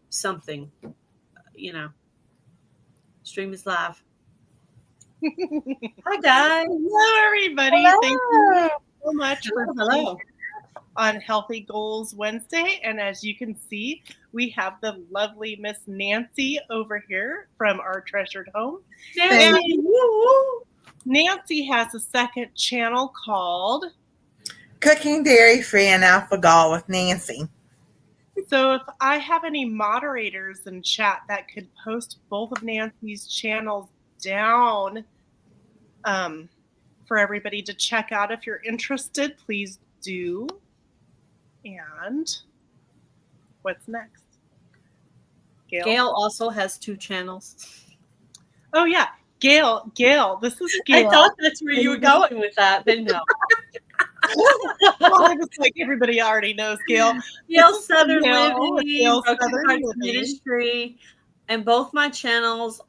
something, stream is live. Hi guys. Hello everybody. Hello. Thank you so much for Hello. being here on Healthy Goals Wednesday. And as you can see, we have the lovely Miss Nancy over here from our treasured home. Nancy. Nancy has a second channel called Cooking Dairy Free and Alpha-Gal with Nancy. So if I have any moderators in chat that could post both of Nancy's channels down for everybody to check out if you're interested, please do. And what's next? Gail also has 2 channels. Oh yeah, Gail. This is Gail. I thought that's where you were going with that, but no. Well, I was like, everybody already knows Gail. Gail Southern Gail, Living, Gail Broken Southern Hearts Living. Ministry, and both my channels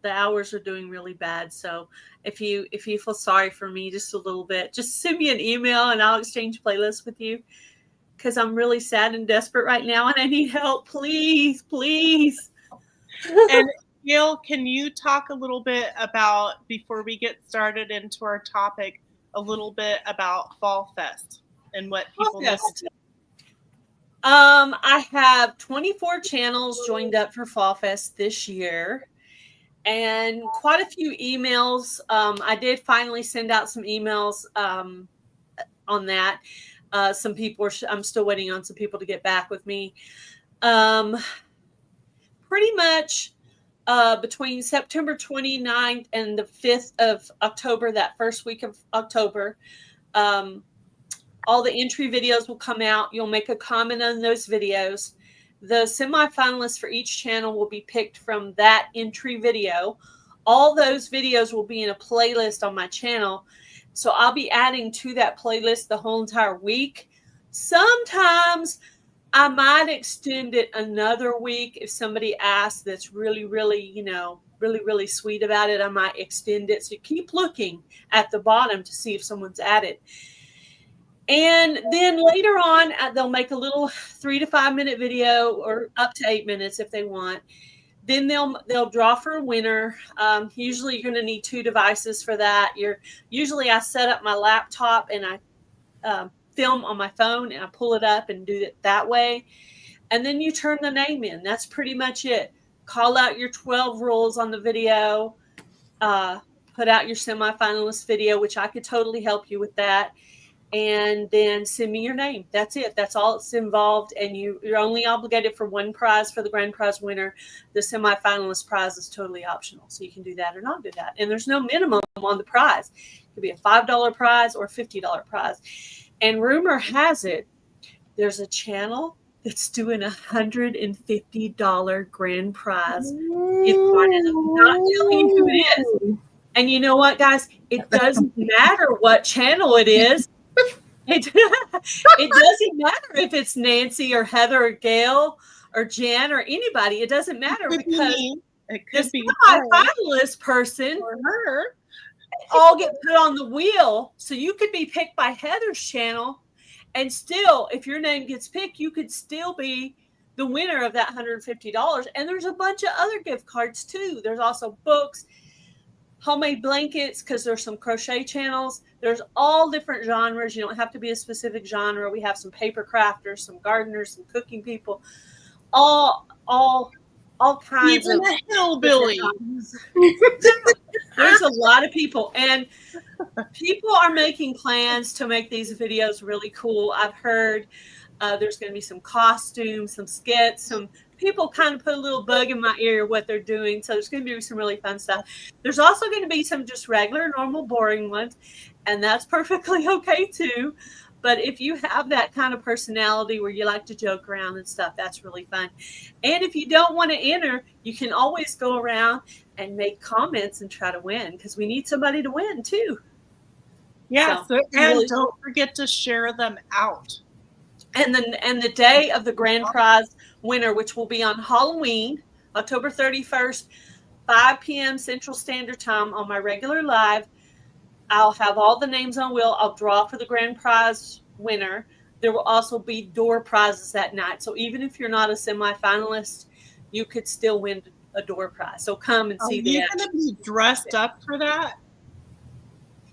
the hours are doing really bad. So if you feel sorry for me just a little bit, just send me an email and I'll exchange playlists with you, because I'm really sad and desperate right now and I need help. Please. And Gail, can you talk a little bit about, before we get started into our topic, a little bit about Fall Fest and what people need to do? I have 24 channels joined up for Fall Fest this year, and quite a few emails. I did finally send out some emails on that. Some people I'm still waiting on some people to get back with me. Pretty much between September 29th and the 5th of October, that first week of October, all the entry videos will come out. You'll make a comment on those videos. The semifinalists for each channel will be picked from that entry video. All those videos will be in a playlist on my channel. So I'll be adding to that playlist the whole entire week. Sometimes I might extend it another week if somebody asks that's really, really, really sweet about it. I might extend it. So keep looking at the bottom to see if someone's added. And then later on, they'll make a little 3 to 5 minute video, or up to 8 minutes if they want. Then they'll draw for a winner. Usually you're going to need 2 devices for that. Usually I set up my laptop and I film on my phone and I pull it up and do it that way. And then you turn the name in. That's pretty much it. Call out your 12 rules on the video. Put out your semifinalist video, which I could totally help you with that. And then send me your name. That's it. That's all it's involved. And you're only obligated for 1 prize for the grand prize winner. The semifinalist prize is totally optional. So you can do that or not do that. And there's no minimum on the prize. It could be a $5 prize or a $50 prize. And rumor has it, there's a channel that's doing $150 grand prize gift card. And I'm not telling you who it is. And you know what, guys? It doesn't matter what channel it is. It doesn't matter if it's Nancy or Heather or Gail or Jan or anybody. It doesn't matter, because it could be my finalist person or her all get put on the wheel. So you could be picked by Heather's channel, and still, if your name gets picked, you could still be the winner of that $150. And there's a bunch of other gift cards too. There's also books, homemade blankets, because there's some crochet channels. There's all different genres. You don't have to be a specific genre. We have some paper crafters, some gardeners, some cooking people, all kinds even of a hillbilly. There's a lot of people, and people are making plans to make these videos really cool. I've heard there's going to be some costumes, some skits, some people kind of put a little bug in my ear what they're doing. So there's going to be some really fun stuff. There's also going to be some just regular, normal, boring ones, and that's perfectly okay too. But if you have that kind of personality where you like to joke around and stuff, that's really fun. And if you don't want to enter, you can always go around and make comments and try to win, because we need somebody to win too. Yeah, so and don't forget to share them out. And the day of the grand prize winner, which will be on Halloween, October 31st, 5 p.m. Central Standard Time on my regular live, I'll have all the names on wheel. I'll draw for the grand prize winner. there will also be door prizes that night. So even if you're not a semifinalist, you could still win a door prize. So come and see the action. Are you going to be dressed up for that?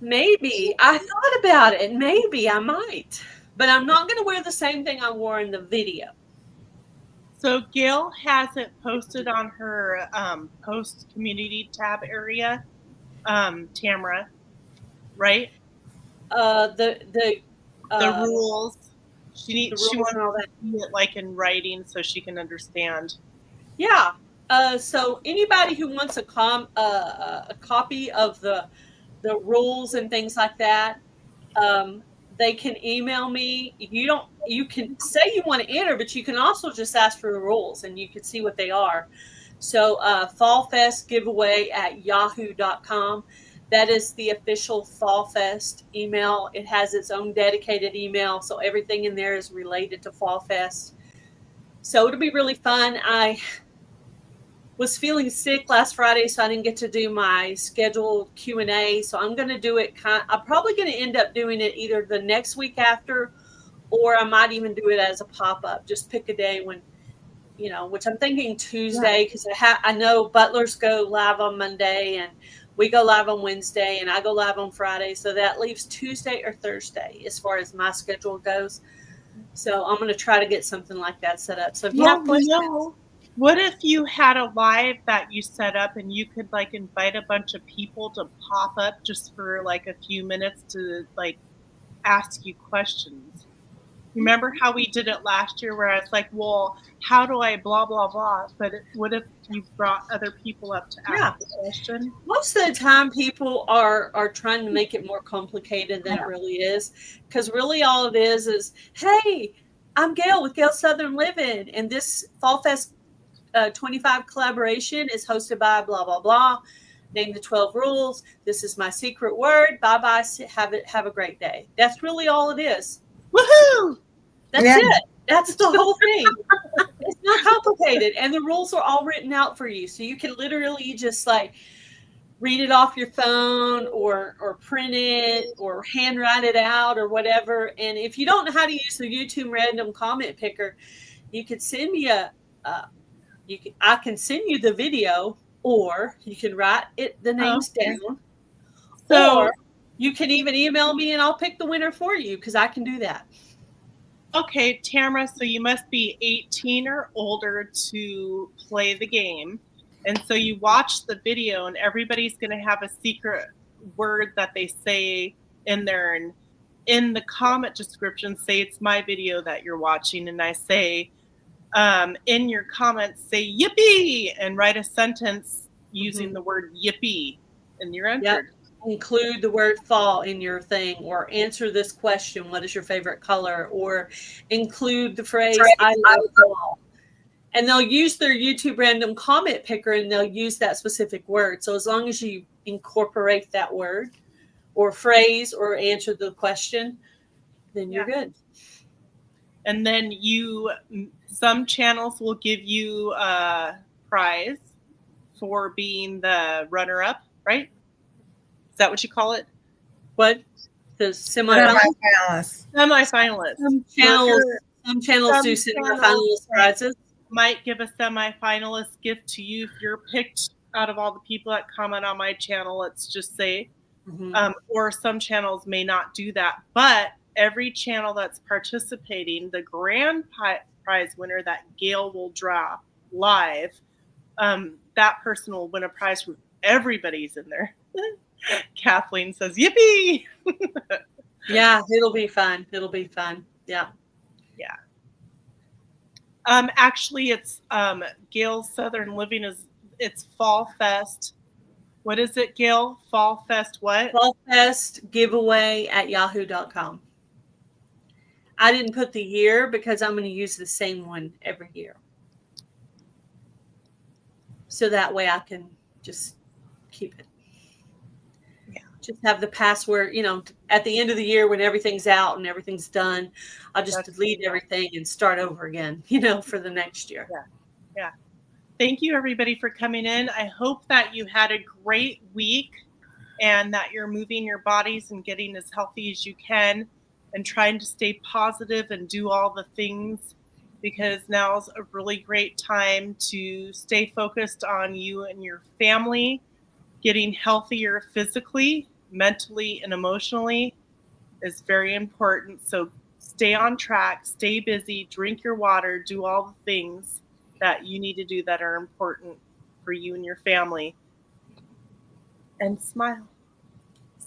Maybe. I thought about it. Maybe I might. But I'm not going to wear the same thing I wore in the video. So Gail has it posted on her post community tab area, Tamara, right? The rules. She wants to see it like in writing so she can understand. Yeah. So anybody who wants a copy of the rules and things like that, they can email me. You can say you want to enter, but you can also just ask for the rules and you can see what they are. So Fall Fest giveaway at yahoo.com. That is the official Fall Fest email. It has its own dedicated email, so everything in there is related to Fall Fest. So it'll be really fun. I was feeling sick last Friday, so I didn't get to do my scheduled Q&A. So I'm going to do it. I'm probably going to end up doing it either the next week after, or I might even do it as a pop-up. Just pick a day when, which I'm thinking Tuesday, because I know Butlers go live on Monday, and we go live on Wednesday, and I go live on Friday. So that leaves Tuesday or Thursday as far as my schedule goes. So I'm going to try to get something like that set up. So if you have questions, what if you had a live that you set up and you could like invite a bunch of people to pop up just for like a few minutes to like ask you questions? Remember how we did it last year where I was like, well, how do I blah, blah, blah? But what if you brought other people up to ask the question? Most of the time people are trying to make it more complicated than it really is. Because really all it is, hey, I'm Gail with Gail Southern Living, and this Fall Fest 25 collaboration is hosted by blah, blah, blah. Name the 12 rules. This is my secret word. Bye-bye. Have a great day. That's really all it is. Woohoo! That's it. That's the whole thing. It's not complicated. And the rules are all written out for you. So you can literally just like read it off your phone or print it or handwrite it out or whatever. And if you don't know how to use the YouTube random comment picker, you could send me I can send you the video, or you can write the names down. So, or you can even email me and I'll pick the winner for you because I can do that. Okay, Tamara, so you must be 18 or older to play the game. And so you watch the video and everybody's going to have a secret word that they say in there. And in the comment description, say it's my video that you're watching. And I say, in your comments, say yippee and write a sentence using the word yippee, and you're entered. Yep. Include the word fall in your thing, or answer this question, what is your favorite color, or include the phrase I love fall. And they'll use their YouTube random comment picker and they'll use that specific word. So as long as you incorporate that word or phrase or answer the question, then you're good. And then some channels will give you a prize for being the runner-up, right? Is that what you call it? What? The semi-finalist. Semi-finalist. Some channels do semi-finalist prizes. Might give a semi-finalist gift to you if you're picked out of all the people that comment on my channel, let's just say. Or some channels may not do that. But every channel that's participating, the grand prize winner that Gail will draw live, that person will win a prize from everybody's in there. Kathleen says, yippee! Yeah, it'll be fun. It'll be fun. Yeah. Yeah. Actually, it's Gail Southern Living it's Fall Fest. What is it, Gail? Fall Fest what? Fall Fest giveaway at yahoo.com. I didn't put the year because I'm going to use the same one every year. So that way I can just keep it. Yeah. Just have the password, at the end of the year when everything's out and everything's done, I'll just delete everything and start over again, for the next year. Yeah. Thank you, everybody, for coming in. I hope that you had a great week and that you're moving your bodies and getting as healthy as you can. and trying to stay positive and do all the things, because now's a really great time to stay focused on you and your family, getting healthier physically, mentally, and emotionally is very important. So stay on track, stay busy, drink your water, do all the things that you need to do that are important for you and your family. And smile.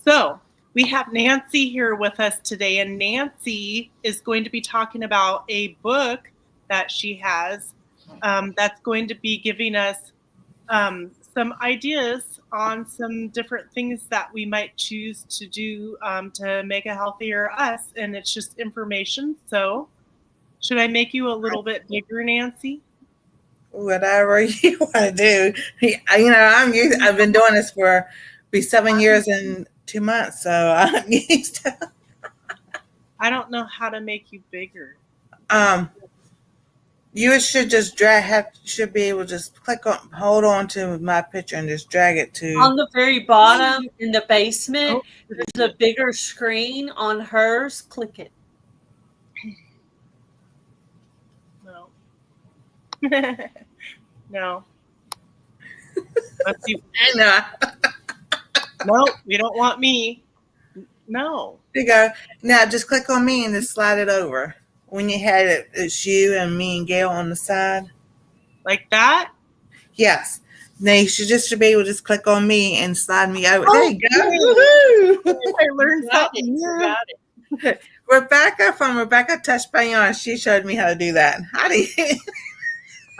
So we have Nancy here with us today, and Nancy is going to be talking about a book that she has that's going to be giving us some ideas on some different things that we might choose to do to make a healthier us. And it's just information. So should I make you a little bit bigger, Nancy? Whatever you want to do. I've been doing this for 7 years and 2 months, so I'm used to. I don't know how to make you bigger. You should just should be able to just hold on to my picture and just drag it to. On the very bottom in the basement, there's a bigger screen on hers. Click it. No. No. Let's see. I know. No, you don't want me. No. There you go. Now just click on me and just slide it over. When you had it, it's you and me and Gail on the side. Like that? Yes. Now you should be able to just click on me and slide me over. There you go. Woohoo! I learned something new. Rebecca from Rebecca Touch Beyond, she showed me how to do that. How do you?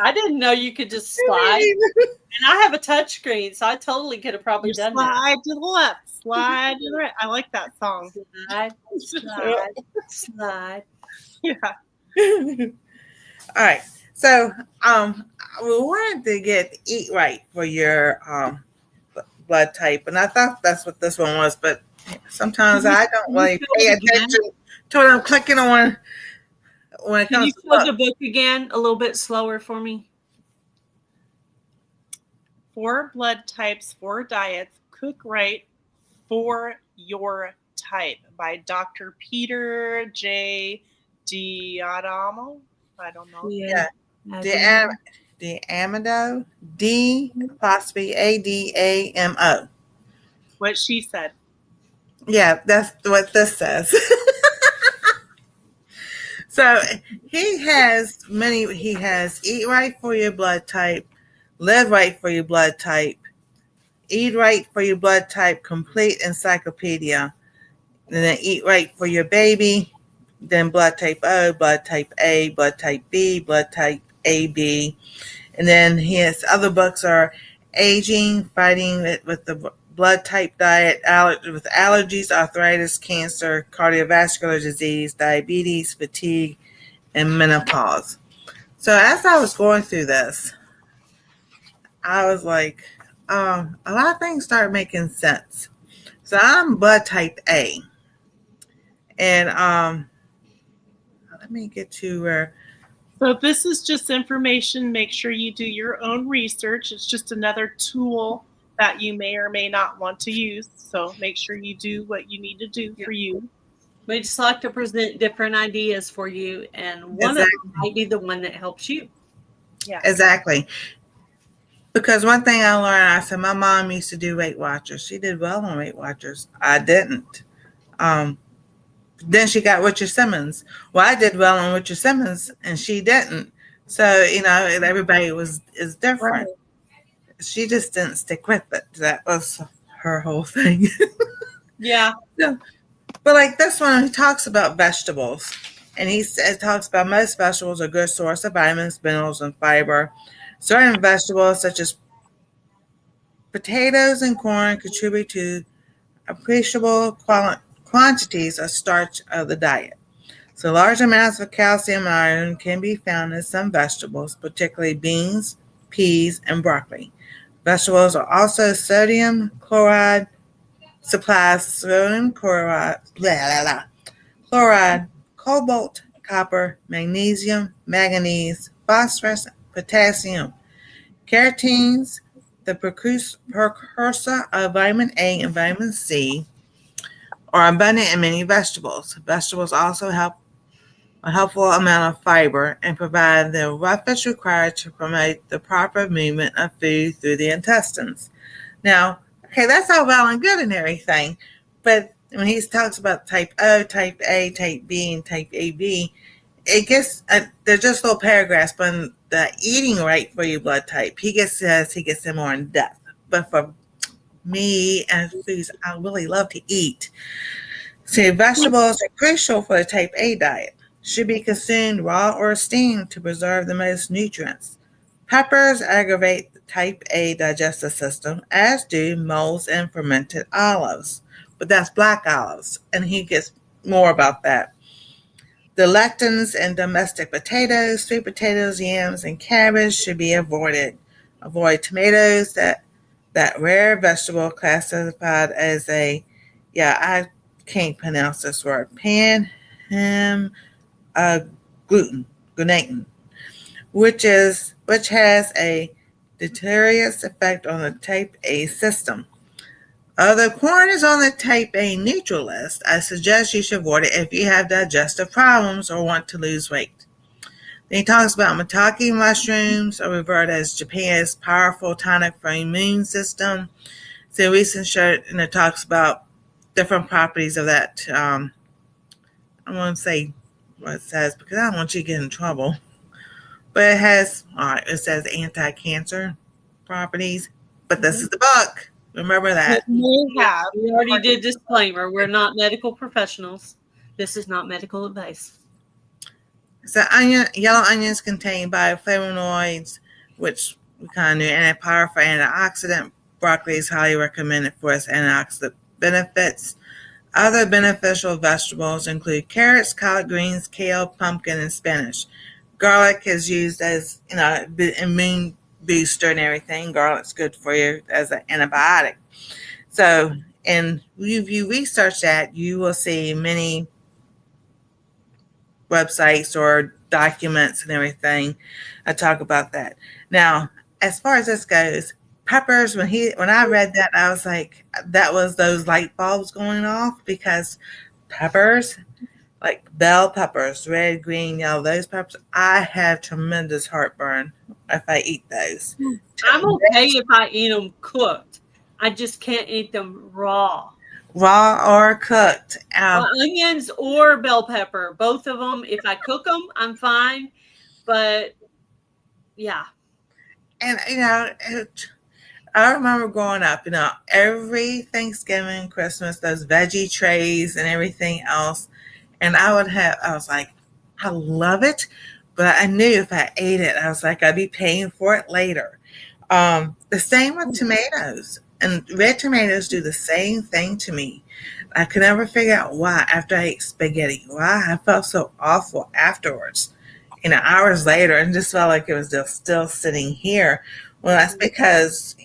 I didn't know you could just slide. And I have a touch screen, so I totally could have probably done that. Slide to the left, slide to the right. I like that song. Slide. Yeah. All right. So we wanted to eat right for your blood type, and I thought that's what this one was, but sometimes I don't really pay attention to what I'm clicking on when it Can comes you show the book again a little bit slower for me? 4 blood types, 4 diets, cook right for your type by Dr. Peter J. D'Adamo. I don't know. Yeah. D'Adamo. D'Adamo. What she said. Yeah, that's what this says. So he has eat right for your blood type, live right for your blood type, eat right for your blood type, complete encyclopedia, and then eat right for your baby, then blood type O, blood type A, blood type B, blood type AB. And then his other books are Aging, Fighting It with the Blood Type Diet, with Allergies, Arthritis, Cancer, Cardiovascular Disease, Diabetes, Fatigue, and Menopause. So as I was going through this, I was like, a lot of things started making sense. So I'm blood type A. And let me get to where. So this is just information. Make sure you do your own research. It's just another tool that you may or may not want to use. So make sure you do what you need to do for you. We just like to present different ideas for you, and one of them might be the one that helps you. Yeah, exactly. Because one thing I learned, I said, my mom used to do Weight Watchers. She did well on Weight Watchers. I didn't. Then she got Richard Simmons. Well, I did well on Richard Simmons, and she didn't. So, everybody is different. Right. She just didn't stick with it. That was her whole thing. Yeah. So, but like this one, he talks about vegetables. And he talks about most vegetables are a good source of vitamins, minerals, and fiber. Certain vegetables, such as potatoes and corn, contribute to appreciable quantities of starch of the diet. So large amounts of calcium and iron can be found in some vegetables, particularly beans, peas, and broccoli. Vegetables are also sodium chloride supplies sodium chloride, cobalt, copper, magnesium, manganese, phosphorus, potassium, carotenes, the precursor of vitamin A and vitamin C, are abundant in many vegetables. Vegetables also help a helpful amount of fiber and provide the roughage required to promote the proper movement of food through the intestines. Now, okay, that's all well and good and everything, but when he talks about type O, type A, type B, and type AB, it gets they're just little paragraphs. But the eating right for your blood type, he gets them more in depth. But for me and foods I really love to eat, so vegetables are crucial for the type A diet. Should be consumed raw or steamed to preserve the most nutrients. Peppers aggravate the type A digestive system, as do molds and fermented olives. But that's black olives, and he gets more about that. The lectins in domestic potatoes, sweet potatoes, yams, and cabbage should be avoided. Avoid tomatoes, that rare vegetable classified as a, yeah, I can't pronounce this word, panham gluten, which has a deleterious effect on the type A system. Although corn is on the type A neutral list, I suggest you should avoid it if you have digestive problems or want to lose weight. Then he talks about maitake mushrooms, are revered as Japan's powerful tonic for immune system. So recent shirt, and it talks about different properties of that. I won't say what it says because I don't want you to get in trouble. But it says anti-cancer properties. But this is the book. Remember that. We already did disclaimer. We're not medical professionals. This is not medical advice. So yellow onions contain bioflavonoids, which we kind of knew, and a powerful antioxidant. Broccoli is highly recommended for its antioxidant benefits. Other beneficial vegetables include carrots, collard greens, kale, pumpkin, and spinach. Garlic is used as, immune booster and everything. Garlic's good for you as an antibiotic. So, and if you research that, you will see many websites or documents and everything that talk about that. Now, as far as this goes, peppers, when I read that, I was like, that was those light bulbs going off, because peppers, like bell peppers, red, green, yellow, those peppers, I have tremendous heartburn if I eat those. I'm okay if I eat them cooked. I just can't eat them raw. Raw or cooked. Onions or bell pepper, both of them. If I cook them, I'm fine. But yeah. And I remember growing up, every Thanksgiving, Christmas, those veggie trays and everything else. And I was like, I love it. But I knew if I ate it, I was like, I'd be paying for it later. The same with tomatoes. And red tomatoes do the same thing to me. I could never figure out why after I ate spaghetti, why I felt so awful afterwards. Hours later, and just felt like it was just still sitting here. Well, that's because,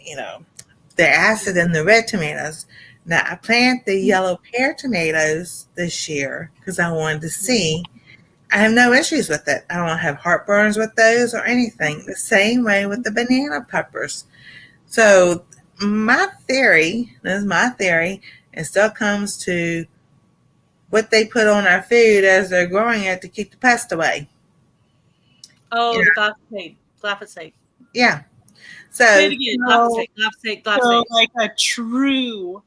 the acid in the red tomatoes. Now, I planted the yellow pear tomatoes this year because I wanted to see. I have no issues with it. I don't have heartburns with those or anything. The same way with the banana peppers. So my theory, it still comes to what they put on our food as they're growing it to keep the pest away. Oh, the glyphosate. Yeah. So, say it again. Glyphosate. So like a true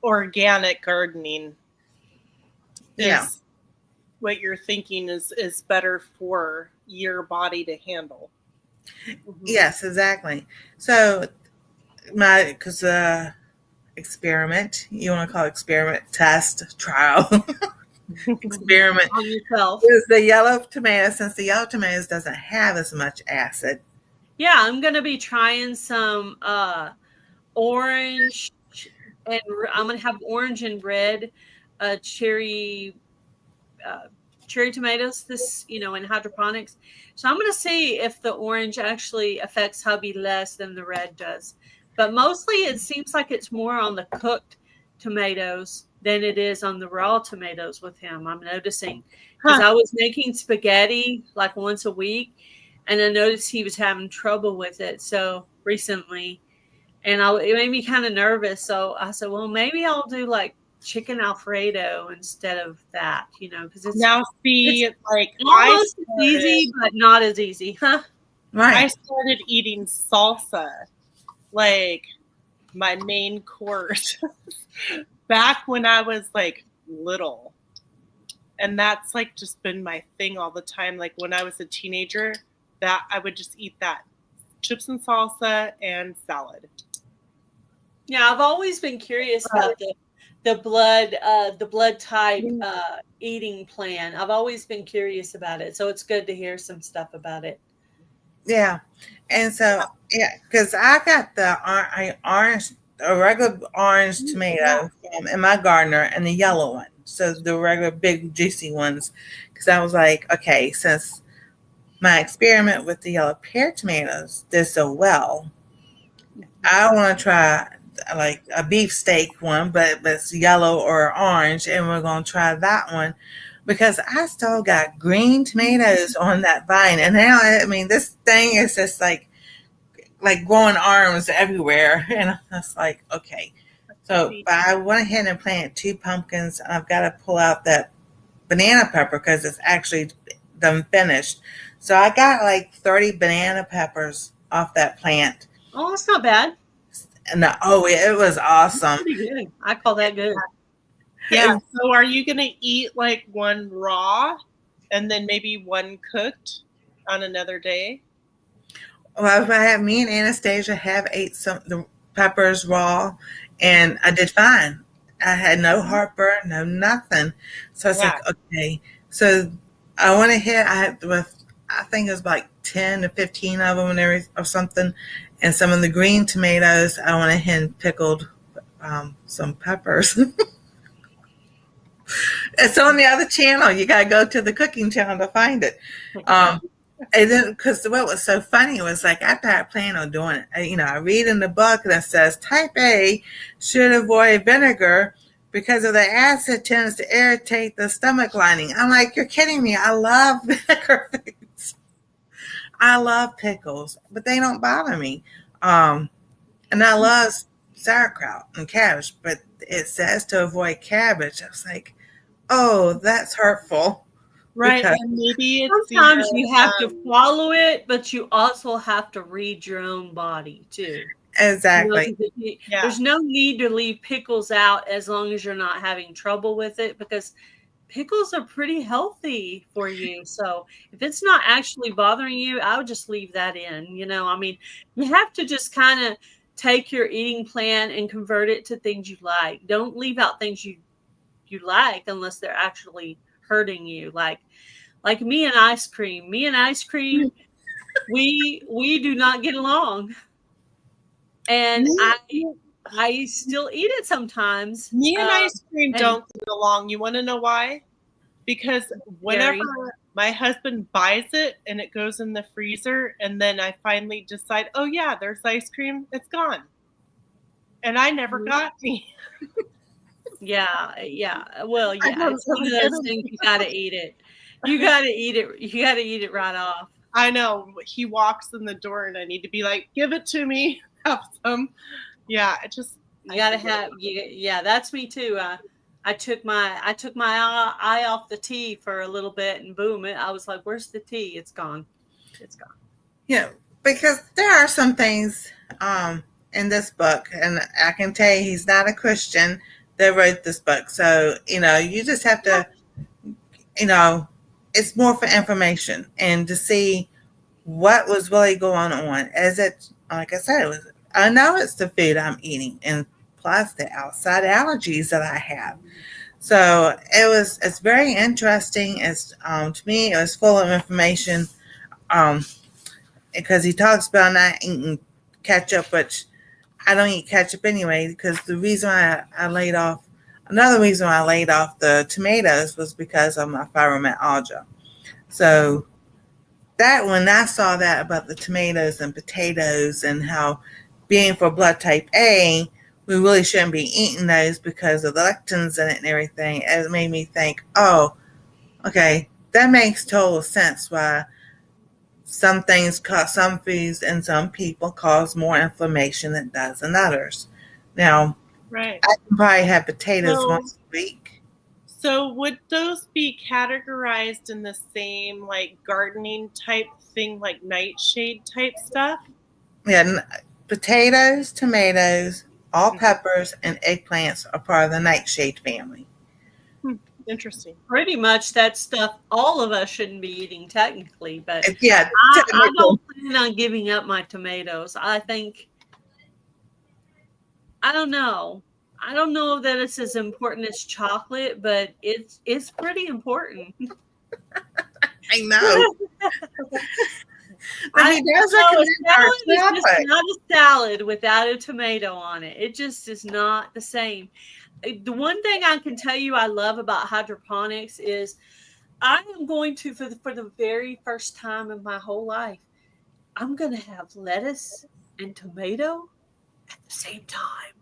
organic gardening is what you're thinking is better for your body to handle. Yes, exactly. So experiment, you want to call it experiment, test, trial, experiment on yourself is the yellow tomato, since the yellow tomatoes doesn't have as much acid. Yeah, I'm going to be trying some orange, and I'm going to have orange and red cherry tomatoes in hydroponics. So I'm going to see if the orange actually affects hubby less than the red does. But mostly it seems like it's more on the cooked tomatoes than it is on the raw tomatoes with him, I'm noticing. Because I was making spaghetti like once a week, and I noticed he was having trouble with it so recently. and it made me kind of nervous. So I said, well, maybe I'll do like chicken Alfredo instead of that, because it's Now see, it's like almost as easy, but not as easy, huh? Right. I started eating salsa, like my main course, back when I was like little. And that's like just been my thing all the time. Like when I was a teenager, that I would just eat that. Chips and salsa and salad. Yeah, I've always been curious about the blood type eating plan. I've always been curious about it, so it's good to hear some stuff about it. Yeah, and so because I got the orange, a regular orange tomato in my gardener, and the yellow one. So the regular big juicy ones, because I was like, okay, since my experiment with the yellow pear tomatoes did so well, I want to try like a beefsteak one, but it's yellow or orange, and we're going to try that one because I still got green tomatoes on that vine. And now, I mean, this thing is just like growing arms everywhere. And I was like, okay. So I went ahead and planted 2 pumpkins, and I've got to pull out that banana pepper because it's actually done finished. So I got like 30 banana peppers off that plant. Oh, that's not bad. And it was awesome. Pretty good. I call that good. Yeah. So are you going to eat like one raw and then maybe one cooked on another day? Well, me and Anastasia have ate the peppers raw, and I did fine. I had no heartburn, no nothing. So I was like, okay. So I went ahead. I think it was like 10 to 15 of them or something. And some of the green tomatoes, I went ahead and pickled some peppers. It's on the other channel. You got to go to the cooking channel to find it. And then, because what was so funny was like after I planned on doing it, I read in the book that says type A should avoid vinegar because of the acid tends to irritate the stomach lining. I'm like, you're kidding me. I love vinegar foods. I love pickles, but they don't bother me. And I love sauerkraut and cabbage, but it says to avoid cabbage. I was like, oh, that's hurtful. Right, and maybe it's sometimes you have to follow it, but you also have to read your own body too. Exactly. There's no need to leave pickles out as long as you're not having trouble with it, because pickles are pretty healthy for you. So if it's not actually bothering you, I would just leave that in. I mean, you have to just kind of take your eating plan and convert it to things you like. Don't leave out things you like unless they're actually hurting you, like me and ice cream. We do not get along, and I still eat it sometimes. Me and ice cream don't get along. You want to know why? Because whenever my husband buys it and it goes in the freezer, and then I finally decide, oh yeah, there's ice cream, it's gone, and I never got any. Yeah. Well, yeah, it's one of those things. You gotta eat it. You gotta eat it right off. I know. He walks in the door, and I need to be like, "Give it to me. Have some." Yeah, you gotta have. Yeah, that's me too. I took my eye off the tea for a little bit, and boom! I was like, "Where's the tea? It's gone. It's gone." Yeah, because there are some things in this book, and I can tell you, he's not a Christian that wrote this book. So, you just have to, it's more for information and to see what was really going on. Like I said, I know it's the food I'm eating and plus the outside allergies that I have. So it's very interesting. To me, it was full of information because he talks about not eating ketchup, which I don't eat ketchup anyway, because the reason another reason I laid off the tomatoes was because of my fibromyalgia. So when I saw that about the tomatoes and potatoes and how being for blood type A, we really shouldn't be eating those because of the lectins in it and everything, it made me think, oh, okay, that makes total sense why some things cause some foods and some people cause more inflammation than does in others. Now, Right. I can probably have potatoes So- once a week. So would those be categorized in the same like gardening type thing, like nightshade type stuff? Yeah, potatoes, tomatoes, all peppers, and eggplants are part of the nightshade family. Interesting. Pretty much that stuff all of us shouldn't be eating technically, but Yeah, I don't plan on giving up my tomatoes. I think, I don't know. I don't know that it's as important as chocolate, but it's pretty important. I know. But he does know, recommend our salad is just chocolate. not a salad without a tomato on it. It just is not the same. The one thing I can tell you I love about hydroponics is I am going to, for the very first time in my whole life, I'm going to have lettuce and tomato at the same time.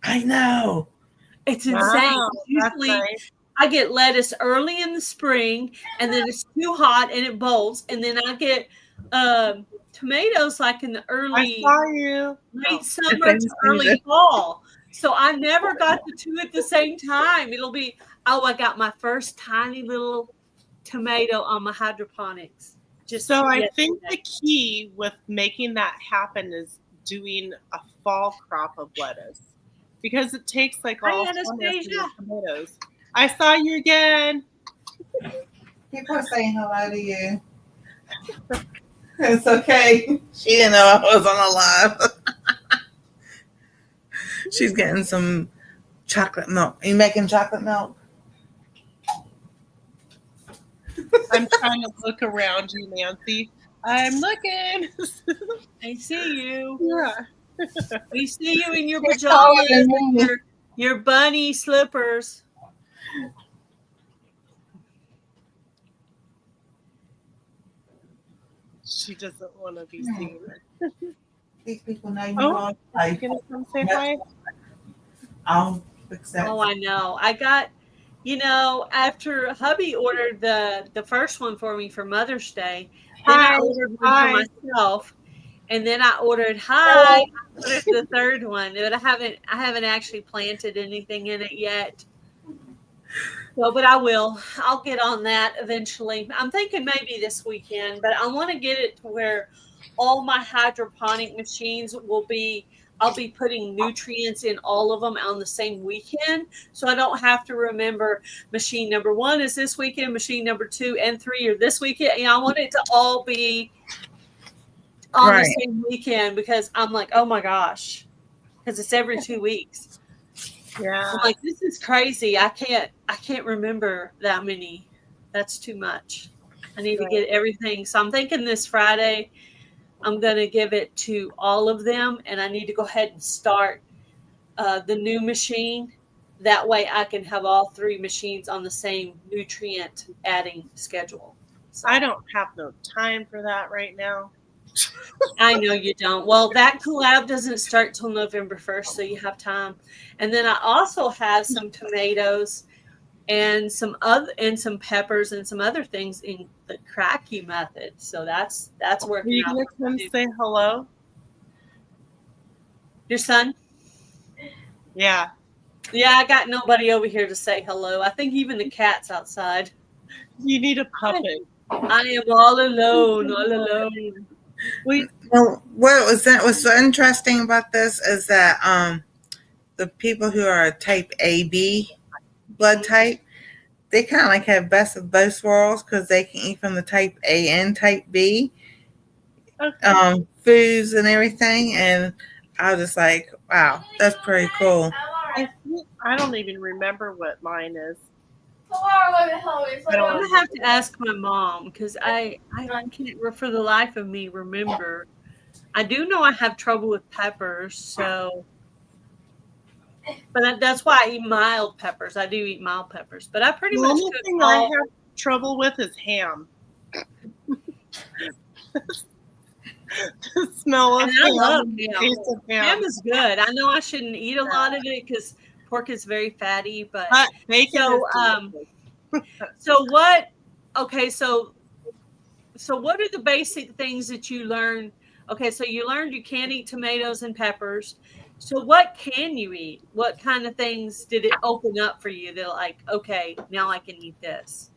I know. It's insane. Wow, that's Usually nice. I get lettuce early in the spring, and then it's too hot and it bolts, and then I get tomatoes like in the I early saw you. late summer to early fall. So I never got the two at the same time. It'll be, oh, I got my first tiny little tomato on my hydroponics. So I think the key with making that happen is doing a fall crop of lettuce, because it takes like all summer for the tomatoes. I saw you again. People are saying hello to you. It's okay. She didn't know I was on a live. She's getting some chocolate milk. Are you making chocolate milk? I'm trying to look around you, Nancy. I'm looking. I see you. Yeah. We see you in your pajamas and your bunny slippers. She doesn't want to be seen. These people know you are you going to come say hi? I'll fix that. Oh, I know. I got, after hubby ordered the first one for me for Mother's Day, then I ordered one for myself, and then I ordered I ordered the third one, but I haven't actually planted anything in it yet. So, but I will. I'll get on that eventually. I'm thinking maybe this weekend, but I want to get it to where all my hydroponic machines I'll be putting nutrients in all of them on the same weekend. So I don't have to remember machine number 1 is this weekend, machine number 2 and 3 are this weekend. I want it to all be on the same weekend, because I'm like, oh my gosh, because it's every 2 weeks. Yeah. I'm like, this is crazy. I can't remember that many. That's too much. I need to get everything. So I'm thinking this Friday, I'm going to give it to all of them, and I need to go ahead and start the new machine. That way I can have all 3 machines on the same nutrient adding schedule. So, I don't have no time for that right now. I know you don't. Well, that collab doesn't start till November 1st, so you have time. And then I also have some tomatoes and some peppers and some other things in the cracky method. So that's working. Are you gonna come say hello? Your son? Yeah. Yeah, I got nobody over here to say hello. I think even the cat's outside. You need a puppet. I am all alone. What's so interesting about this is that the people who are type AB blood type, they kind of like have best of both worlds, because they can eat from the type A and type B foods and everything. And I was just like, wow, that's pretty cool. I don't even remember what mine is. I'm gonna have to ask my mom, because I can't for the life of me remember. I do know I have trouble with peppers, so, but that's why I eat mild peppers. I do eat mild peppers, but I pretty much. The only thing I have trouble with is ham. The smell of ham. I love ham. Ham is good. I know I shouldn't eat a lot of it because pork is very fatty, but bacon so what? Okay, so So what are the basic things that you learned? Okay, so you learned you can't eat tomatoes and peppers. So what can you eat? What kind of things did it open up for you that like, okay, now I can eat this?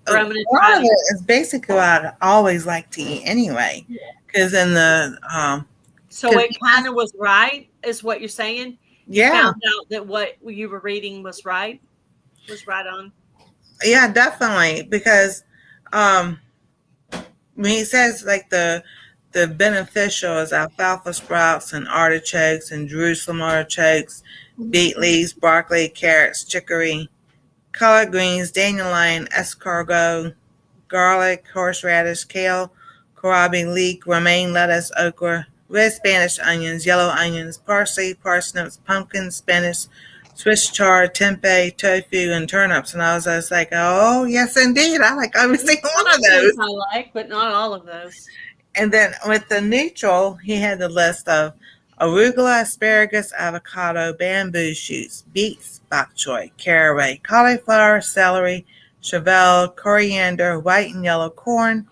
Or I'm A going to lot try of to. it is basically what I always like to eat anyway. Because in the, So cause, it kind of was right, is what you're saying? You yeah, found out that what you were reading was right? Was right on? yeah, definitely. Because um, when he says like the beneficial is alfalfa sprouts and artichokes and Jerusalem artichokes, beet leaves, broccoli, carrots, chicory, collard greens, dandelion, escargot, garlic, horseradish, kale, kohlrabi, leek, romaine lettuce, okra, red Spanish onions, yellow onions, parsley, parsnips, pumpkins, spinach, Swiss chard, tempeh, tofu, and turnips. And I was just like, oh, yes, indeed. I like every single Some one of of those those. I like, but not all of those. And then with the neutral, he had the list of arugula, asparagus, avocado, bamboo shoots, beets, bok choy, caraway, cauliflower, celery, chervil, coriander, white and yellow corn,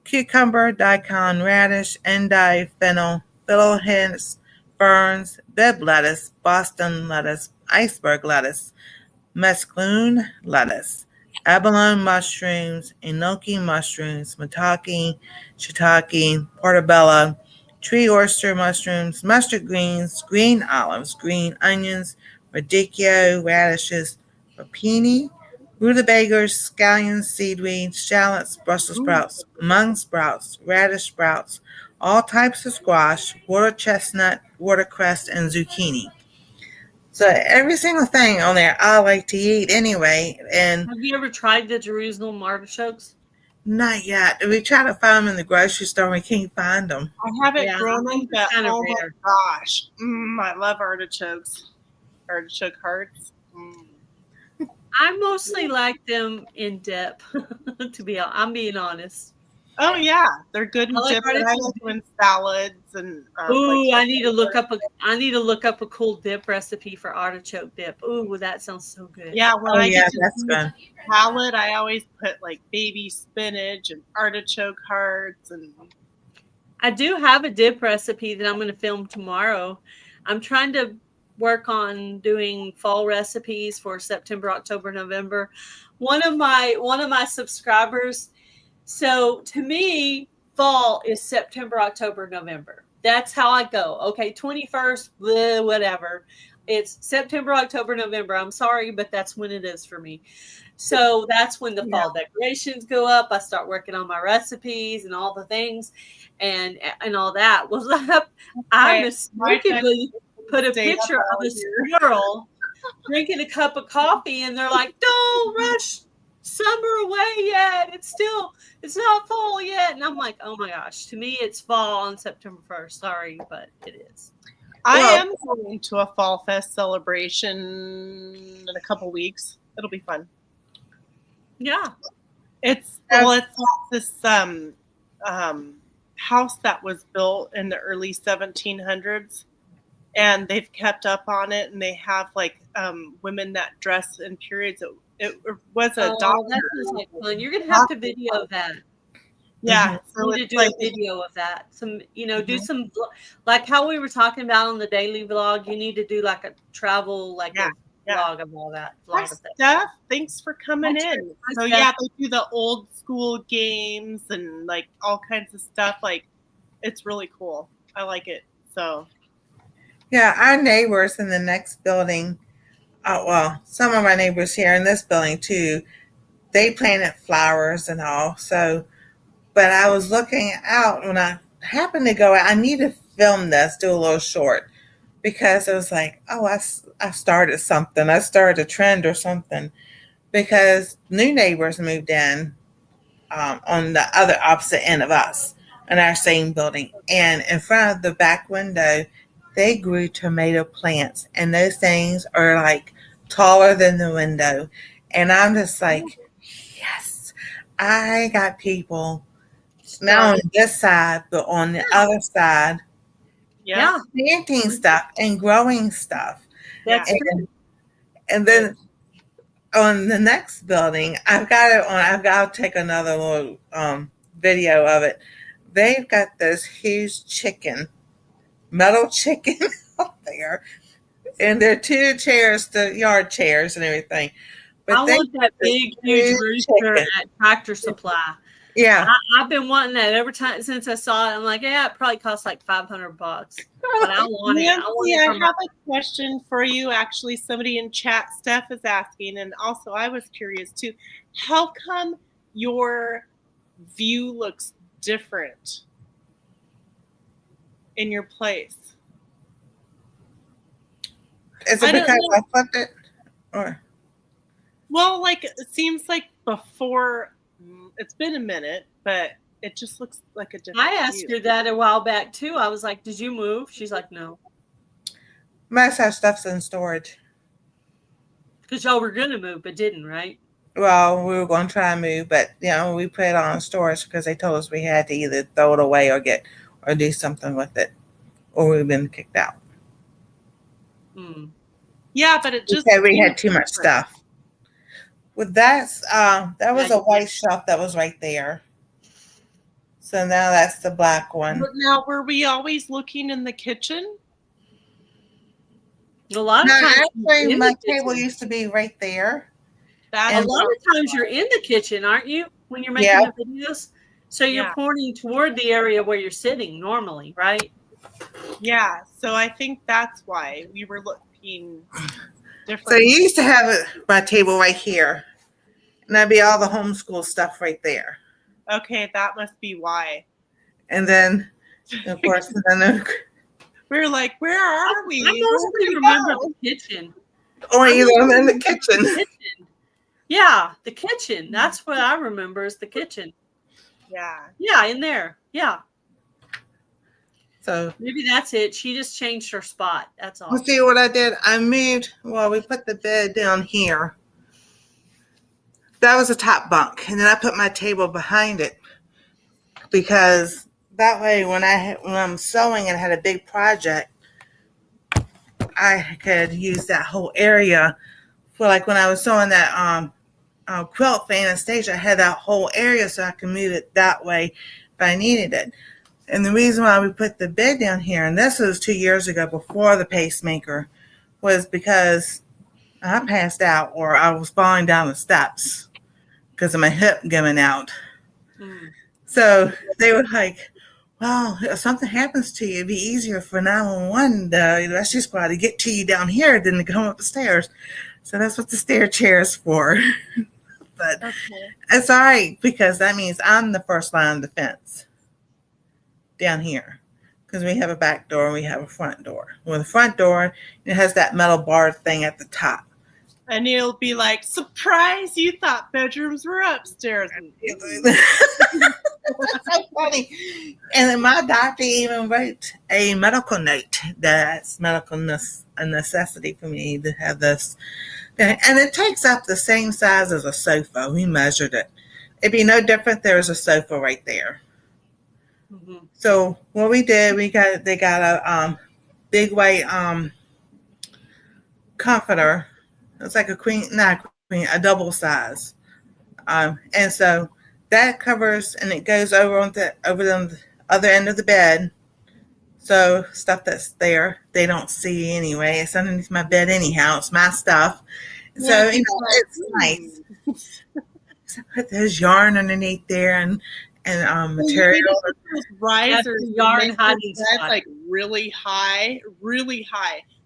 cucumber, daikon, radish, endive, fennel, fiddle hints, ferns, bed lettuce, Boston lettuce, iceberg lettuce, mesclun lettuce, abalone mushrooms, enoki mushrooms, maitake, shiitake, portobello, tree oyster mushrooms, mustard greens, green olives, green onions, radicchio, radishes, rapini, rutabagas, scallions, seaweed, shallots, Brussels Ooh. sprouts, mung sprouts, radish sprouts, all types of squash, water chestnut, watercress, and zucchini. So every single thing on there I like to eat anyway, and Have you ever tried the Jerusalem artichokes? not yet. We try to find them in the grocery store, and we can't find them. I haven't Yeah, I grown them, think but they're kind of oh rare. my gosh, I love artichokes. Artichoke hearts. I mostly like them in dip, to be honest. I'm being honest. Oh yeah, they're good I in like dip, and I artichokes. like them in salads and like. Ooh, I need to look up a cool dip recipe for artichoke dip. Ooh, that sounds so good. Yeah, when Oh I yeah, get to that's do good. salad, I always put like baby spinach and artichoke hearts and. I do have a dip recipe that I'm going to film tomorrow. I'm trying to work on doing fall recipes for September, October, November. One of my subscribers. So to me, fall is September, October, November. That's how I go. Okay, 21st, bleh, whatever. It's September, October, November. I'm sorry, but that's when it is for me. So that's when the Yeah. fall decorations go up. I start working on my recipes and all the things and all that. Was I mistakenly put a picture of a squirrel drinking a cup of coffee, and they're like, "Don't rush summer away yet. It's not fall yet." And I'm like, "Oh my gosh!" To me, it's fall on September 1st. Sorry, but it is. I Well, am going to a Fall Fest celebration in a couple weeks. It'll be fun. Yeah. It's this house that was built in the early 1700s, and they've kept up on it, and they have like women that dress in periods. It was a Oh, doctor. that sounds like fun. You're gonna have to video that. Yeah, You so need to it's do like a video of that. Some, do some like how we were talking about on the daily vlog. You need to do like a travel, like yeah, a yeah. vlog of all that. Hi, Vlog of that. Steph. Thanks for coming Hi, in. Hi, So Steph. yeah, they do the old school games and like all kinds of stuff. Like it's really cool. I like it. So yeah, our neighbors in the next building. Oh well, some of our neighbors here in this building too. They planted flowers and all. So, but I was looking out when I happened to go out. I need to film this, do a little short, because it was like, oh, I started something. I started a trend or something. Because new neighbors moved in on the other opposite end of us in our same building. And in front of the back window, they grew tomato plants. And those things are like taller than the window. And I'm just like, yes, I got people not on this side, but on the other side, yeah, planting stuff and growing stuff. That's true. And then on the next building, I've got to take another little video of it. They've got this huge metal chicken out there. And they're 2 chairs, the yard chairs and everything. But I want that big, huge rooster at Tractor Supply. Yeah. I've been wanting that every time since I saw it. I'm like, yeah, it probably costs like $500. But I want it. I have a question for you. Actually, somebody in chat, Steph, is asking, and also I was curious too. How come your view looks different in your place? Is it because I flipped it? Or? Well, like it seems like before, it's been a minute, but it just looks like a different I asked her that a while back too. I was like, did you move? She's like, no. Most of our stuff's in storage. Because y'all were going to move, but didn't, right? Well, we were going to try and move, but we put it on storage because they told us we had to either throw it away or do something with it, or we've been kicked out. Yeah, but it just we had too much stuff. With that was a white shelf that was right there. So now that's the black one. Now, were we always looking in the kitchen? A lot of times, actually, my table used to be right there. A lot of times you're in the kitchen, aren't you, when you're making the videos? So you're pointing toward the area where you're sitting normally, right? Yeah. So I think that's why we were looking different. So you used to have my table right here, and that'd be all the homeschool stuff right there. Okay, that must be why. And then, of course, we're like, where are we? I mostly remember the kitchen. Or either I'm in the kitchen. Yeah, the kitchen. That's what I remember is the kitchen. Yeah. Yeah, in there. Yeah. So maybe that's it. She just changed her spot. That's all. See what I did? I moved. Well, we put the bed down here. That was a top bunk, and then I put my table behind it because that way, when I'm sewing and had a big project, I could use that whole area for like when I was sewing that quilt for Anastasia. I had that whole area so I could move it that way if I needed it. And the reason why we put the bed down here, and this was 2 years ago before the pacemaker, was because I passed out or I was falling down the steps because of my hip giving out. So they were like, well, if something happens to you, it'd be easier for 911, the rescue squad, to get to you down here than to come up the stairs. So that's what the stair chair is for. But it's all right because that means I'm the first line of defense down here because we have a back door and we have a front door. Well, the front door, it has that metal barred thing at the top. And you'll be like, surprise, you thought bedrooms were upstairs. That's so funny. And then my doctor even wrote a medical note that's a necessity for me to have this. And it takes up the same size as a sofa. We measured it. It'd be no different. There was a sofa right there. So what we did, they got a big white comforter. It's like a double size. And so that covers and it goes over the other end of the bed. So stuff that's there, they don't see anyway. It's underneath my bed anyhow. It's my stuff. So, it's nice. So I put those yarn underneath there and material. Risers, yarn hiding that's spot. like really high.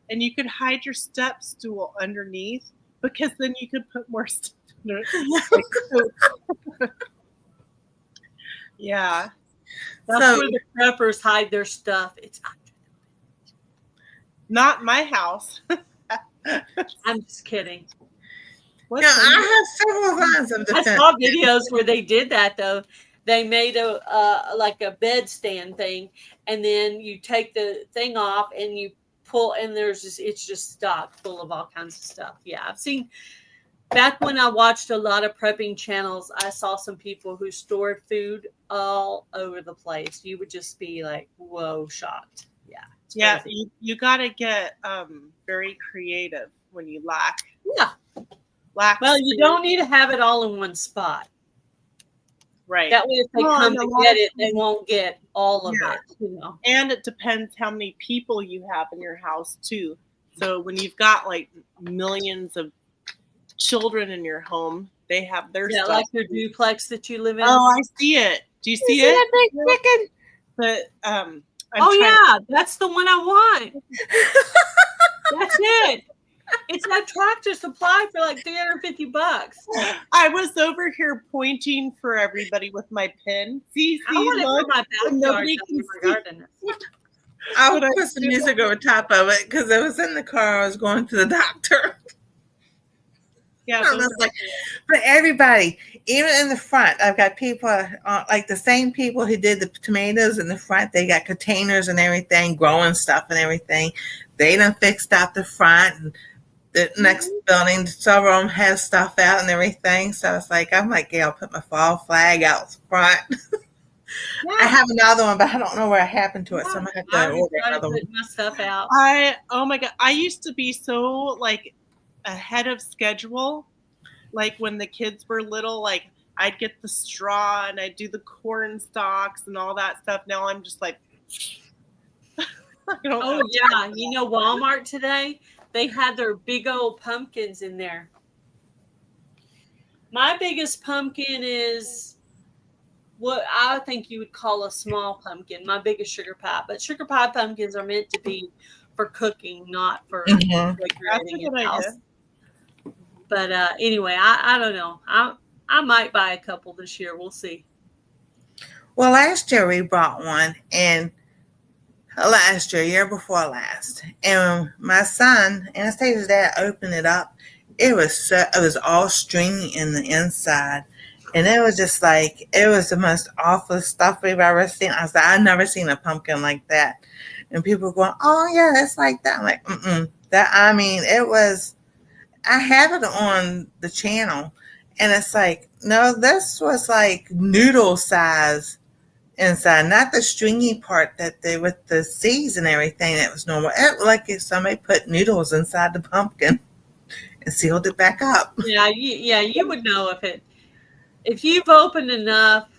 And you could hide your step stool underneath because then you could put more stuff in it. Yeah. That's where the preppers hide their stuff. It's not my house. I'm just kidding. I have several lines of defense. I saw videos where they did that though. They made a like a bed stand thing, and then you take the thing off and you pull, and it's just stocked full of all kinds of stuff. Yeah, I've seen. Back when I watched a lot of prepping channels, I saw some people who stored food all over the place. You would just be like, whoa, shocked. Yeah. Yeah, you got to get very creative when you lack. Yeah. Well, you don't need to have it all in one spot. Right. That way, if they Well, come and a to lot get of it, they won't get all of Yeah. it. You know. And it depends how many people you have in your house too. So when you've got like millions of children in your home, they have their Yeah, stuff. like your duplex that you live in. Oh, I see it. Do you see it? that big chicken? But I'm Oh trying- yeah, that's the one I want. That's it. It's at Tractor Supply for like $350. I was over here pointing for everybody with my pen. See, I want it look, for my backyard. nobody That's can where my see. garden is. I'll But I put some do- music over top of it because it was in the car. I was going to the doctor. Yeah, I was like, but everybody, even in the front, I've got people like the same people who did the tomatoes in the front. They got containers and everything, growing stuff and everything. They done fixed out the front. And the next building, several of them has stuff out and everything. So it's like, I'm like, yeah, I'll put my fall flag out front. I have another one, but I don't know where it happened to it. So I'm gonna have to order another one. Put my stuff out. oh my God, I used to be so like ahead of schedule. Like when the kids were little, like I'd get the straw and I'd do the corn stalks and all that stuff. Now I'm just like, I don't Oh know. yeah, you know Walmart today, they had their big old pumpkins in there. My biggest pumpkin is what I think you would call a small pumpkin. My biggest sugar pie, but sugar pie pumpkins are meant to be for cooking, not for Mhm. That's a decorating good your house. idea. But anyway, I don't know. I might buy a couple this year. We'll see. Well, last year we bought one, and last year before last, and my son Anastasia's dad opened it up. It was all stringy in the inside, and it was just like it was the most awful stuff we've ever seen. I was like, I've never seen a pumpkin like that, and people going, "Oh yeah, it's like that." I'm like, that. I mean, it was. I have it on the channel, and it's like, no, this was like noodle size inside, not the stringy part that they with the seeds and everything. That was normal. It like if somebody put noodles inside the pumpkin and sealed it back up. Yeah, you would know if you've opened enough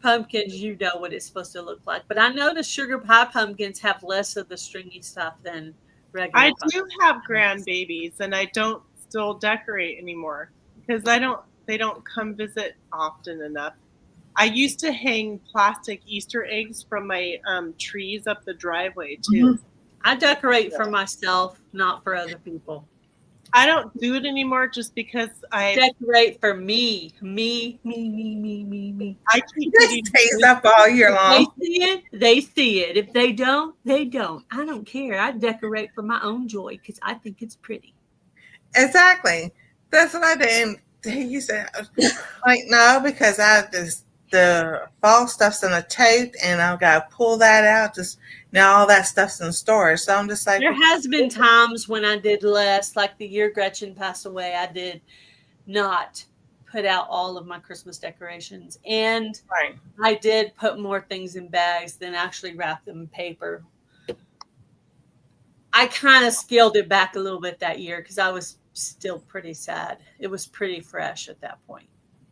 pumpkins, you know what it's supposed to look like. But I know the sugar pie pumpkins have less of the stringy stuff than regular. I pumpkins. do have grandbabies, and I don't still decorate anymore because they don't come visit often enough. I used to hang plastic Easter eggs from my trees up the driveway too. I decorate for myself, not for other people. I don't do it anymore just because I Decorate for me. Me. I keep This getting stays up all year They long. see it, they see it. If they don't, they don't. I don't care. I decorate for my own joy because I think it's pretty. Exactly. That's what I did. And you said, like, no, because I just the fall stuff's in a tote, and I've got to pull that out. Just now, all that stuff's in storage. So I'm just like, There has been times when I did less, like the year Gretchen passed away, I did not put out all of my Christmas decorations. And right. I did put more things in bags than actually wrap them in paper. I kind of scaled it back a little bit that year because I was still pretty sad. It was pretty fresh at that point.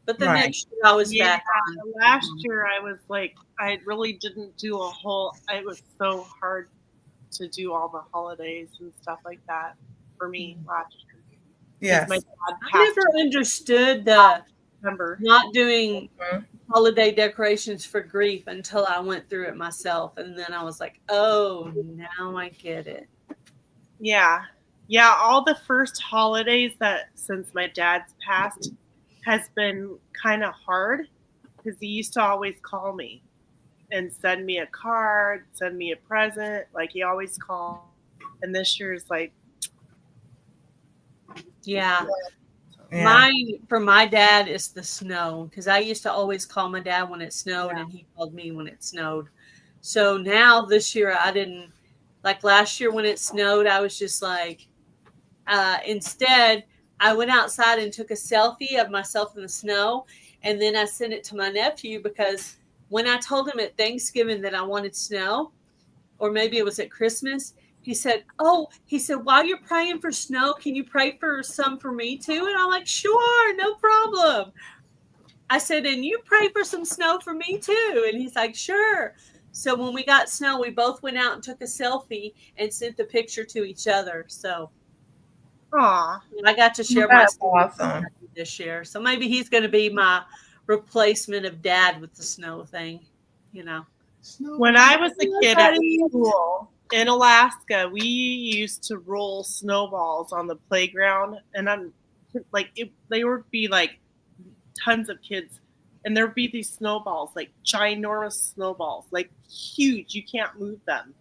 But the Right. next year I was Yeah, back on. last year I was like, I really didn't do a whole. It was so hard to do all the holidays and stuff like that for me last year. 'Cause Yes. my dad I passed never understood the in December. not doing Mhm. holiday decorations for grief until I went through it myself. And then I was like, oh, now I get it. Yeah. Yeah, all the first holidays that since my dad's passed has been kind of hard because he used to always call me and send me a card, send me a present. Like he always called. And this year's like, Yeah. Yeah. Mine for my dad is the snow because I used to always call my dad when it snowed Yeah. and he called me when it snowed. So now this year I didn't like last year when it snowed. I was just like, instead I went outside and took a selfie of myself in the snow. And then I sent it to my nephew because when I told him at Thanksgiving that I wanted snow, or maybe it was at Christmas, he said, while you're praying for snow, can you pray for some for me too? And I'm like, sure, no problem. I said, and you pray for some snow for me too. And he's like, sure. So when we got snow, we both went out and took a selfie and sent the picture to each other. So Aw. I got to share That's my awesome. this year. So maybe he's going to be my replacement of Dad with the snow thing, you know. When I was a kid at school in Alaska, we used to roll snowballs on the playground, and I'm like, they would be like tons of kids, and there'd be these snowballs, like ginormous snowballs, like huge. You can't move them,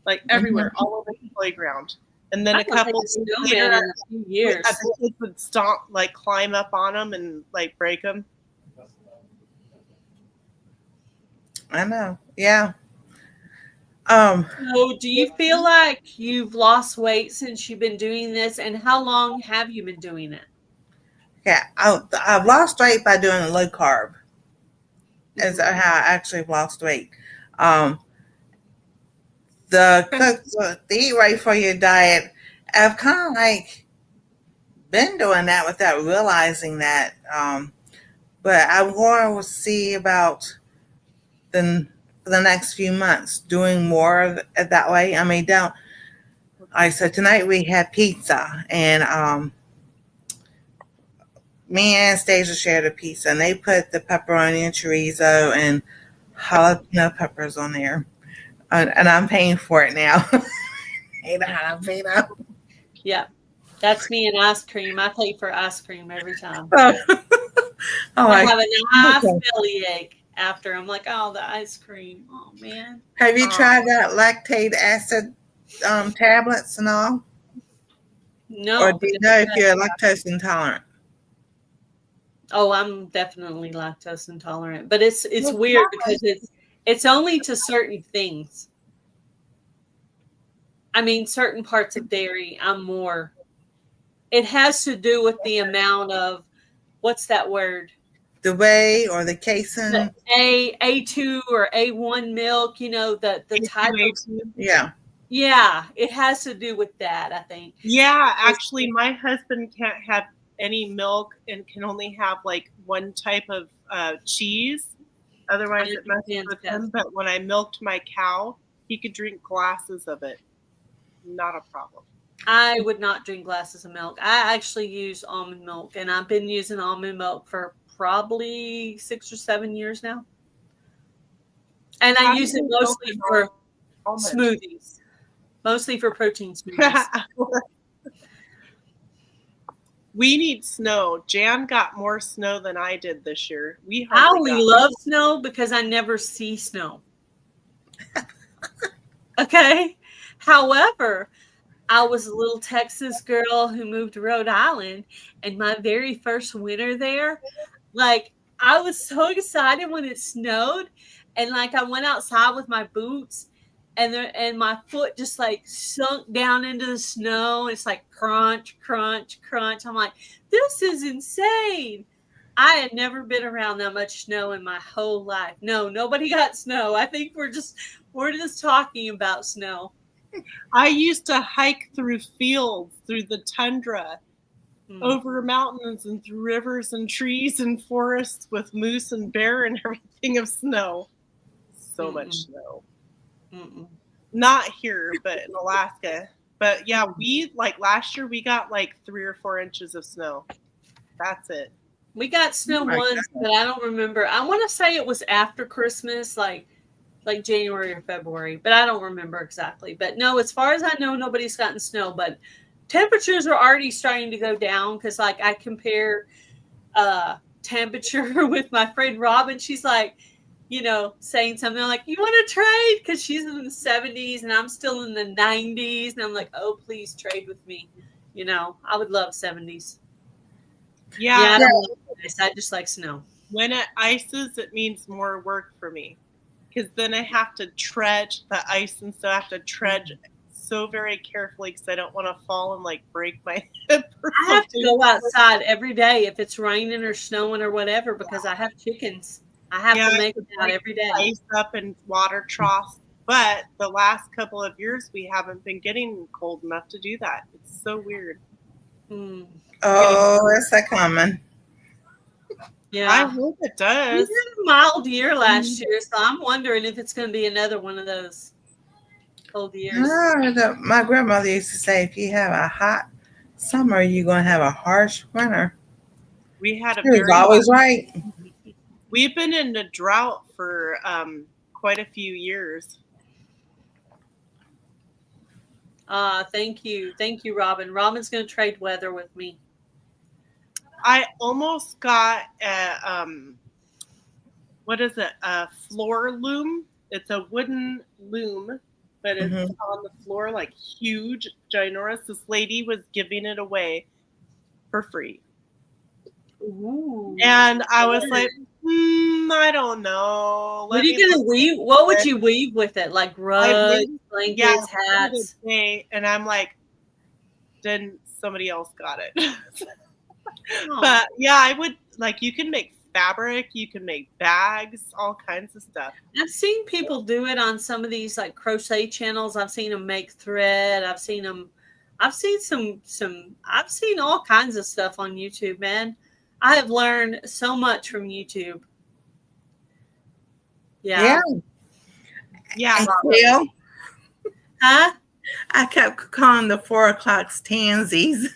like everywhere, all over the playground. And then a couple later, in a few years, the kids would stomp, like climb up on them and like break them. I know. Yeah. So do you feel like you've lost weight since you've been doing this, and how long have you been doing it? Yeah, I've lost weight by doing low carb. Is how I actually have lost weight. The eat right for your diet, I've kind of like been doing that without realizing that. But I'm going to see about the next few months doing more of it that way. I mean, so tonight we had pizza, and me and Anastasia shared a pizza, and they put the pepperoni and chorizo and jalapeno peppers on there, and I'm paying for it now. Yeah, that's me and ice cream. I pay for ice cream every time. I have a nice bellyache after. I'm like, oh, the ice cream. Oh man. Have you tried that lactate acid tablets and all? No. Or do you know if you're lactose intolerant? Oh, I'm definitely lactose intolerant, but it's weird because it's only to certain things. I mean, certain parts of dairy, I'm more. It has to do with the amount of, what's that word? The whey or the casein? The A2 or A1 milk, you know, the type of. Yeah. Yeah, it has to do with that, I think. Yeah, actually, my husband can't have any milk and can only have like one type of cheese. Otherwise, it messes with him. But when I milked my cow, he could drink glasses of it. Not a problem. I would not drink glasses of milk. I actually use almond milk, and I've been using almond milk for probably 6 or 7 years now. And I use it mostly for smoothies. Mostly for protein smoothies. We need snow. Jan got more snow than I did this year. I only love snow because I never see snow. Okay? However, I was a little Texas girl who moved to Rhode Island, and my very first winter there, like, I was so excited when it snowed, and like I went outside with my boots, and my foot just like sunk down into the snow. It's like crunch, crunch, crunch. I'm like, this is insane. I had never been around that much snow in my whole life. No, nobody got snow. I think we're just talking about snow. I used to hike through fields, through the tundra, over mountains and through rivers and trees and forests with moose and bear and everything of snow. So much snow. Not here, but in Alaska. But yeah, we like last year we got like 3 or 4 inches of snow. That's it. We got snow once, but I don't remember. I want to say it was after Christmas, like January or February, but I don't remember exactly. But no, as far as I know, nobody's gotten snow, but temperatures are already starting to go down because like I compare temperature with my friend Robin. She's like, you know, saying something like, you want to trade? Because she's in the 70s and I'm still in the 90s. And I'm like, oh, please trade with me. You know, I would love 70s. Yeah. I don't like ice. I just like snow. When it ices, it means more work for me. Because then I have to tread the ice, and so I have to tread so very carefully because I don't want to fall and like break my hip. I have to go outside every day if it's raining or snowing or whatever because I have chickens. I have to make it out every day. Ice up and water troughs. But the last couple of years, we haven't been getting cold enough to do that. It's so weird. Oh, that's so common. Yeah. I hope it We does. had a mild year last year, so I'm wondering if it's going to be another one of those cold years. My grandmother used to say, if you have a hot summer, you're going to have a harsh winter. We had a She was very always right. We've been in a drought for quite a few years. Thank you, Robin. Robin's going to trade weather with me. I almost got a what is it? A floor loom. It's a wooden loom, but it's on the floor, like huge, ginormous. This lady was giving it away for free. Ooh. And I was like, I don't know. What are you gonna weave? What would you weave with it? Like rugs, blankets, hats? And I'm like, then somebody else got it. But yeah, I would like. You can make fabric. You can make bags. All kinds of stuff. I've seen people do it on some of these like crochet channels. I've seen them make thread. I've seen I've seen all kinds of stuff on YouTube, man. I have learned so much from YouTube. Yeah. Well, huh? I kept calling the 4 o'clocks tansies.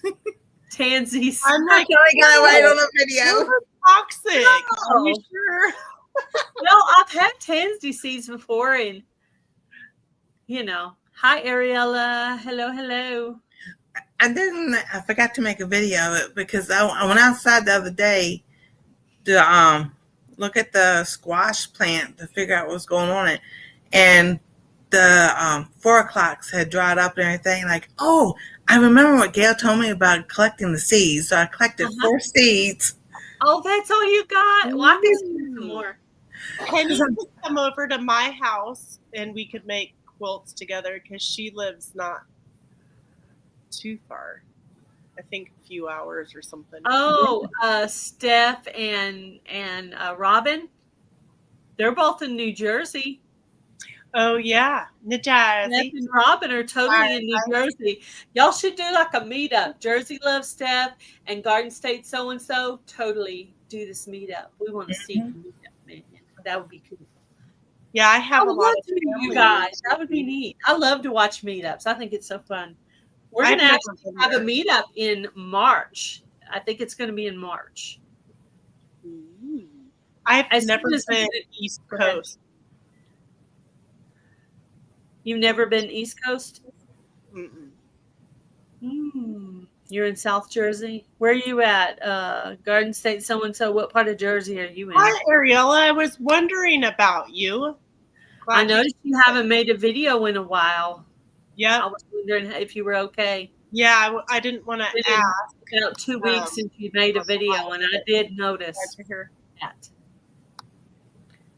Tansies. I'm like, I got it right on the video. Toxic. No. Are you sure? No, I've had tansy seeds before, and hi Ariella. Hello. I forgot to make a video of it because I went outside the other day to look at the squash plant to figure out what's going on it, and the 4 o'clocks had dried up and everything. Like, oh, I remember what Gail told me about collecting the seeds. So I collected 4 seeds. Oh, that's all you got? Well, I can some more. Can you come over to my house and we could make quilts together? Because she lives not too far. I think a few hours or something. Oh, Steph and Robin, they're both in New Jersey. Oh yeah, New Jersey. Steph and Robin are totally in New Jersey. Y'all should do like a meetup. Jersey Love Steph and Garden State so and so. Totally do this meetup. We want to see the meetup, man. That would be cool. Yeah, I have a lot of you guys. That would be neat. I love to watch meetups. I think it's so fun. We're going to actually have a meetup in March. I think it's going to be in March. I've never been East Coast. You've never been East Coast? Mm-mm. You're in South Jersey? Where are you at? Garden State so-and-so. What part of Jersey are you in? Hi, Ariella. I was wondering about you. I noticed you haven't made a video in a while. Yeah. I was wondering if you were okay. Yeah, I didn't want to ask. About 2 weeks since you made a video, and I did notice that.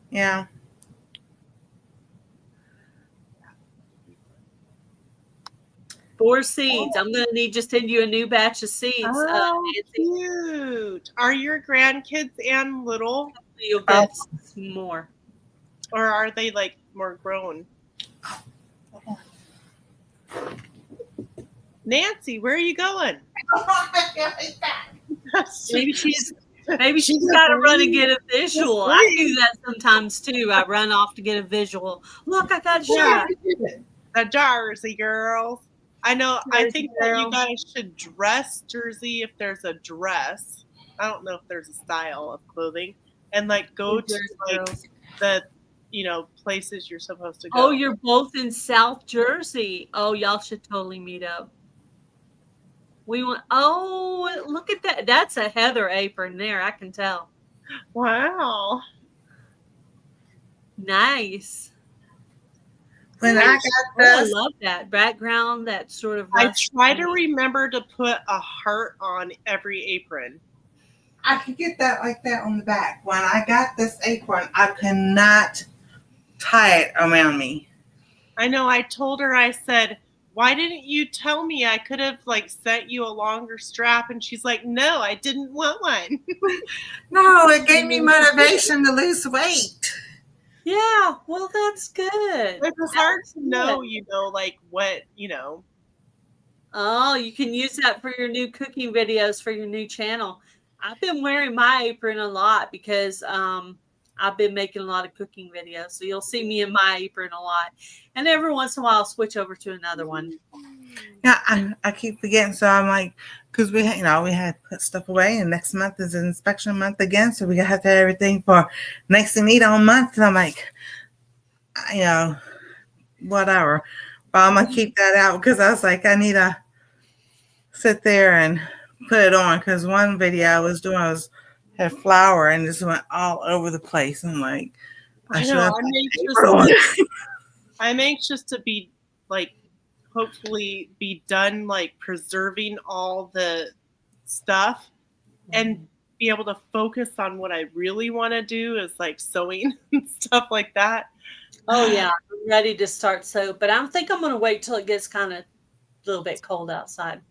Yeah. 4 seeds. I'm going to need to send you a new batch of seeds. Oh, cute. Are your grandkids and little? You'll get some more. Or are they like more grown? Nancy, where are you going? Maybe she's got to run and get a visual. I do that sometimes too. I run off to get a visual. Look, I got a shot. The Jersey girls. I know. I think that you guys should dress Jersey if there's a dress. I don't know if there's a style of clothing, and like go to like the places you're supposed to go. Oh, you're both in South Jersey. Oh, y'all should totally meet up. We want. Oh, look at that. That's a Heather apron there. I can tell. Wow. Nice. When I got this, I love that background. That sort of. I try to remember to put a heart on every apron. I could get that like that on the back. When I got this apron, I could not tie it around me. I know. I told her. I said, "Why didn't you tell me? I could have like sent you a longer strap." And she's like, "No, I didn't want one." No, it gave me motivation to lose weight. Yeah, well, that's good. It's hard to know, like what, Oh, you can use that for your new cooking videos for your new channel. I've been wearing my apron a lot because I've been making a lot of cooking videos. So you'll see me in my apron a lot. And every once in a while, I'll switch over to another one. Yeah, I keep forgetting. So I'm like, because we had put stuff away, and next month is inspection month again. So we have to have everything for next to meet all month. And I'm like, whatever. But I'm going to keep that out because I was like, I need to sit there and put it on, because one video I was doing had flour and just went all over the place. I'm like, I should know. have I'm anxious to be like, hopefully be done like preserving all the stuff and be able to focus on what I really want to do, is like sewing and stuff like that. Oh yeah, I'm ready to start soap, but I think I'm going to wait till it gets kind of a little bit cold outside.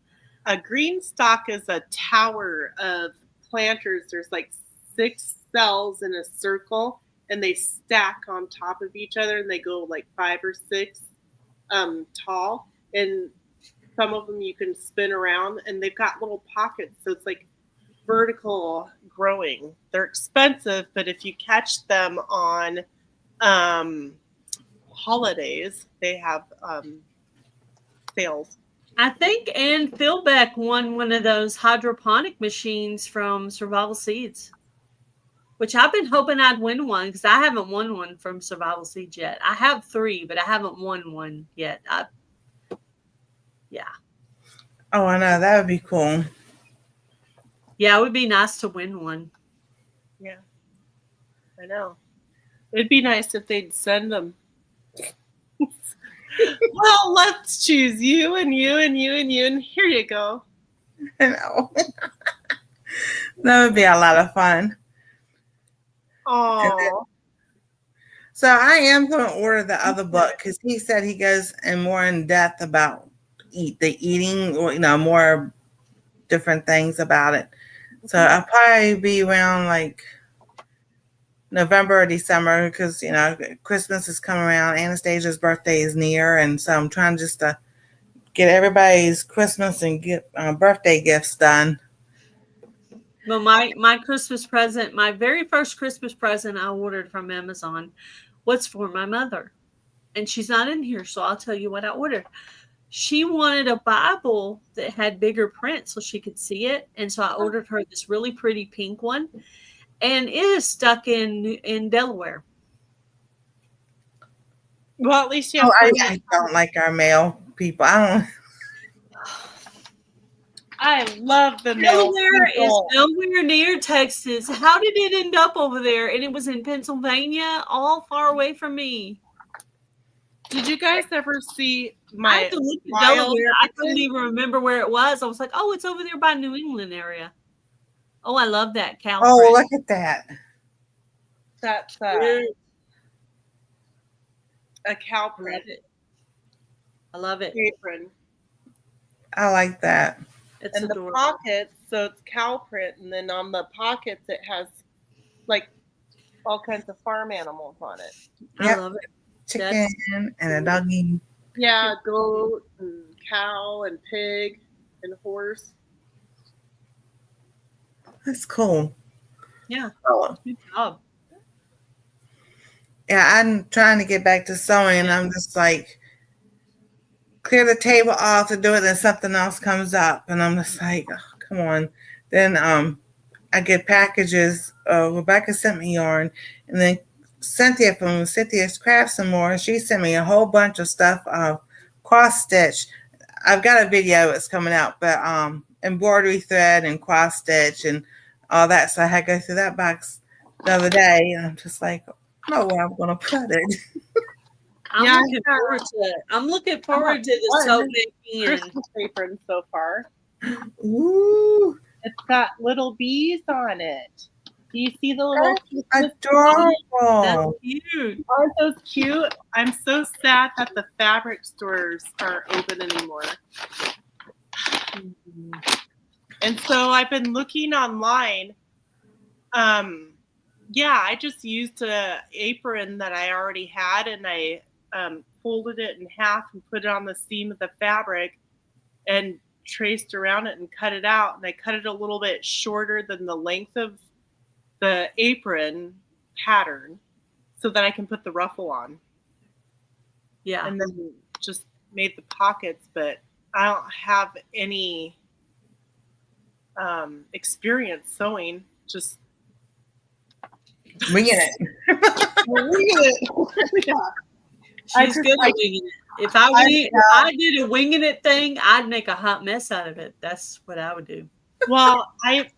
A green stalk is a tower of planters. There's like 6 cells in a circle, and they stack on top of each other, and they go like 5 or 6 tall. And some of them you can spin around, and they've got little pockets, so it's like vertical growing. They're expensive, but if you catch them on holidays, they have sales. I think Ann Philbeck won one of those hydroponic machines from Survival Seeds, which I've been hoping I'd win one, because I haven't won one from Survival Seeds yet. I have 3, but I haven't won one yet. Yeah. Oh, I know. That would be cool. Yeah, it would be nice to win one. Yeah, I know. It'd be nice if they'd send them. Well, let's choose you and you and you and you, and here you go. I know. That would be a lot of fun. Oh. So I am going to order the other book, because he said he goes more in depth about the eating, or more different things about it. So I'll probably be around like November or December, because Christmas is coming around. Anastasia's birthday is near, and so I'm trying just to get everybody's Christmas and get birthday gifts done. Well, my Christmas present, my very first Christmas present I ordered from Amazon was for my mother. And she's not in here, so I'll tell you what I ordered. She wanted a Bible that had bigger print so she could see it. And so I ordered her this really pretty pink one. And it is stuck in Delaware. Well, at least you have I don't like our mail people. I love the mail. Delaware is nowhere near Texas. How did it end up over there? And it was in Pennsylvania, all far away from me. Did you guys ever see my I had to look at Delaware. I couldn't even remember where it was. I was like, oh, it's over there by New England area. Oh, I love that cow. Oh, look at that. That's a cow print. I love it. Apron. I like that. It's and adorable. The pockets, so it's cow print, and then on the pockets it has like all kinds of farm animals on it. Yep. I love it. Chicken and a doggy. Yeah, goat and cow and pig and horse. That's cool. Yeah. Oh. Good job. Yeah, I'm trying to get back to sewing, and I'm just like, clear the table off to do it, and something else comes up, and I'm just like, oh, come on. Then I get packages. Rebecca sent me yarn, and then Cynthia from Cynthia's Crafts and More, she sent me a whole bunch of stuff, cross stitch. I've got a video that's coming out, but embroidery thread and cross stitch and all that. So I had to go through that box the other day, and I'm just like, I don't know where I'm going to put it. I'm looking forward to the soap making Christmas apron so far. Ooh, it's got little bees on it. Do you see the little adorable? That's cute. Aren't those cute? I'm so sad that the fabric stores aren't open anymore. Mm-hmm. And so I've been looking online. I just used an apron that I already had, and I folded it in half and put it on the seam of the fabric and traced around it and cut it out, and I cut it a little bit shorter than the length of the apron pattern so that I can put the ruffle on. Yeah. And then just made the pockets, but I don't have any experience sewing. Just winging it. winging it. Yeah. She's good at winging it. If I did a winging it thing, I'd make a hot mess out of it. That's what I would do. Well,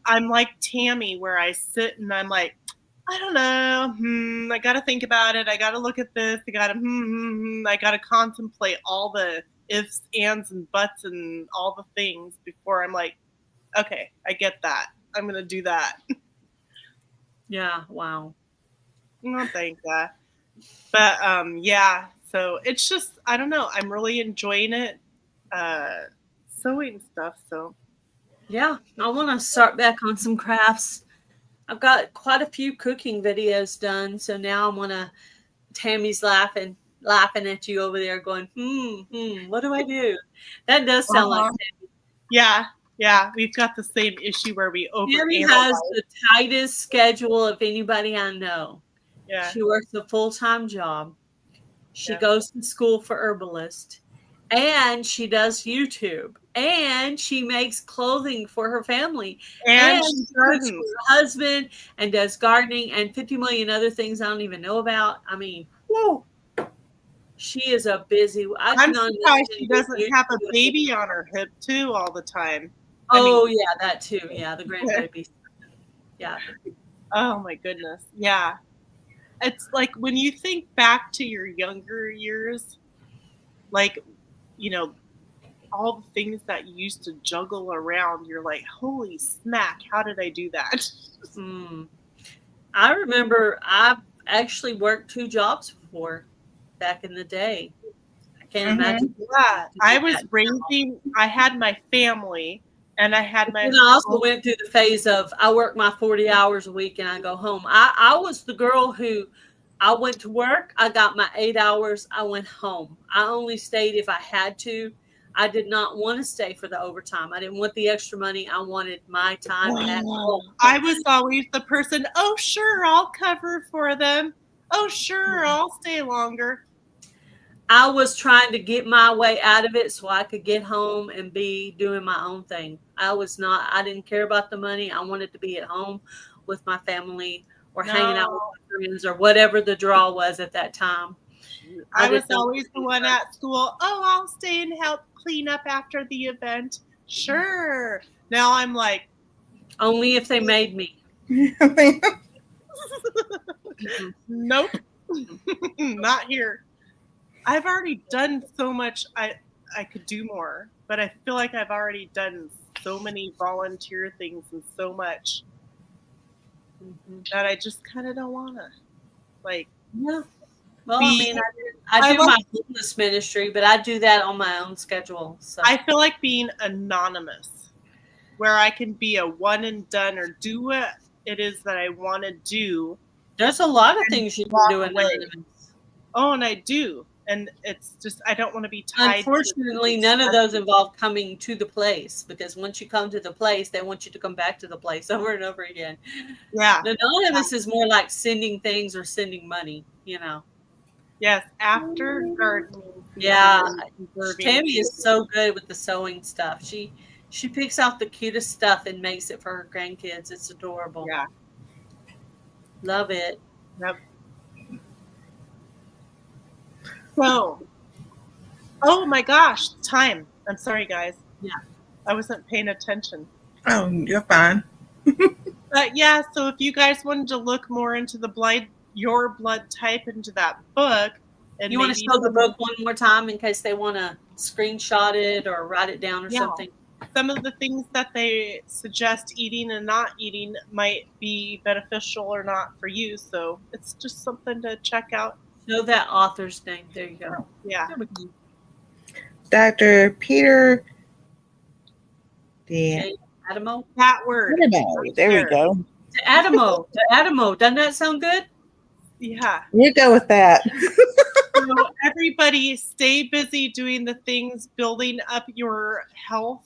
I'm like Tammy, where I sit and I'm like, I don't know. I got to think about it. I got to look at this. I got to I got to contemplate all the ifs, ands, and buts and all the things before I'm like, okay, I get that. I'm going to do that. Yeah. Wow. No, thank God. But yeah, so it's just, I don't know. I'm really enjoying it, sewing stuff. So yeah, I want to start back on some crafts. I've got quite a few cooking videos done, so now I'm gonna. Tammy's laughing at you over there, going, what do I do? That does sound like Tammy. Yeah, we've got the same issue where we overanalyze. Tammy has the tightest schedule of anybody I know. Yeah, she works a full-time job. She goes to school for herbalist, and she does YouTube, and she makes clothing for her family, and she cooks for her husband, and does gardening, and 50 million other things I don't even know about. I mean, whoa, she is a busy. I'm surprised she doesn't have a baby on her hip too all the time. Yeah, that too. Yeah, the grandbaby. Yeah. Oh my goodness. Yeah. It's like when you think back to your younger years, like, you know, all the things that you used to juggle around, you're like, holy smack, how did I do that? I remember I've actually worked 2 jobs before back in the day. I can't imagine. Yeah, I was raising, I had my family, and I had my. And I also went through the phase of I work my 40 hours a week and I go home. I was the girl who I went to work, I got my 8 hours, I went home. I only stayed if I had to. I did not want to stay for the overtime. I didn't want the extra money. I wanted my time at home. I was always the person, oh, sure, I'll cover for them. Oh, sure, I'll stay longer. I was trying to get my way out of it so I could get home and be doing my own thing. I didn't care about the money. I wanted to be at home with my family or hanging out with my friends or whatever the draw was at that time. I was always the one at school. Oh, I'll stay and help clean up after the event. Sure. Now I'm like. Only if they made me. Nope. Not here. I've already done so much. I could do more, but I feel like I've already done so many volunteer things and so much that I just kind of don't want to. Like, yeah. Well, I do my homeless ministry, but I do that on my own schedule. So I feel like being anonymous, where I can be a one and done or do what it is that I want to do. There's a lot of things you can do anonymous. Oh, and I do. And it's just, I don't want to be tied. Unfortunately, none of those involve coming to the place, because once you come to the place, they want you to come back to the place over and over again. Yeah. The anonymous is more like sending things or sending money, you know. Yes, after gardening. Yeah. Tammy is so good with the sewing stuff. She picks out the cutest stuff and makes it for her grandkids. It's adorable. Yeah. Love it. Yep. So, oh my gosh, time. I'm sorry, guys. Yeah. I wasn't paying attention. Oh, you're fine. But yeah, so if you guys wanted to look more into your blood type, into that book. And you want to show the book one more time in case they want to screenshot it or write it down or something? Some of the things that they suggest eating and not eating might be beneficial or not for you. So it's just something to check out. Show that author's name. There you go. Yeah. Dr. Peter Adamo? That word. There we go. Adamo. Adamo. Doesn't that sound good? Yeah. You go with that. So everybody stay busy doing the things building up your health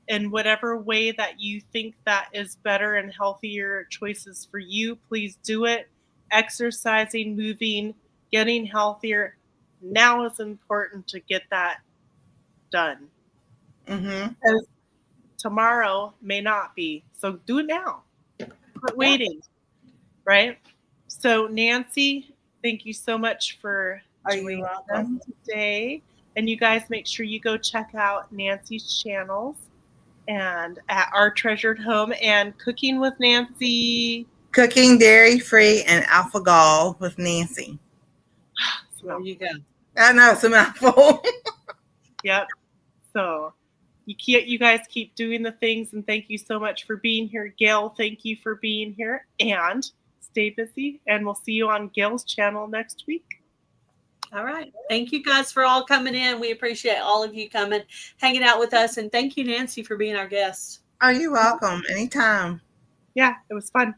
in whatever way that you think that is better and healthier choices for you. Please do it. Exercising, moving, getting healthier. Now is important to get that done. Mm-hmm. Because tomorrow may not be. So do it now. Quit waiting. Right? So Nancy, thank you so much for joining us today. And you guys make sure you go check out Nancy's channels and at Our Treasured Home and Cooking with Nancy. Cooking Dairy Free and Alpha Gall with Nancy. There you go. I know it's a mouthful. Yep. So you guys keep doing the things, and thank you so much for being here. Gail, thank you for being here, and stay busy, and we'll see you on Gail's channel next week. All right. Thank you guys for all coming in. We appreciate all of you coming, hanging out with us, and thank you, Nancy, for being our guest. Oh, you're welcome. Anytime. Yeah, it was fun.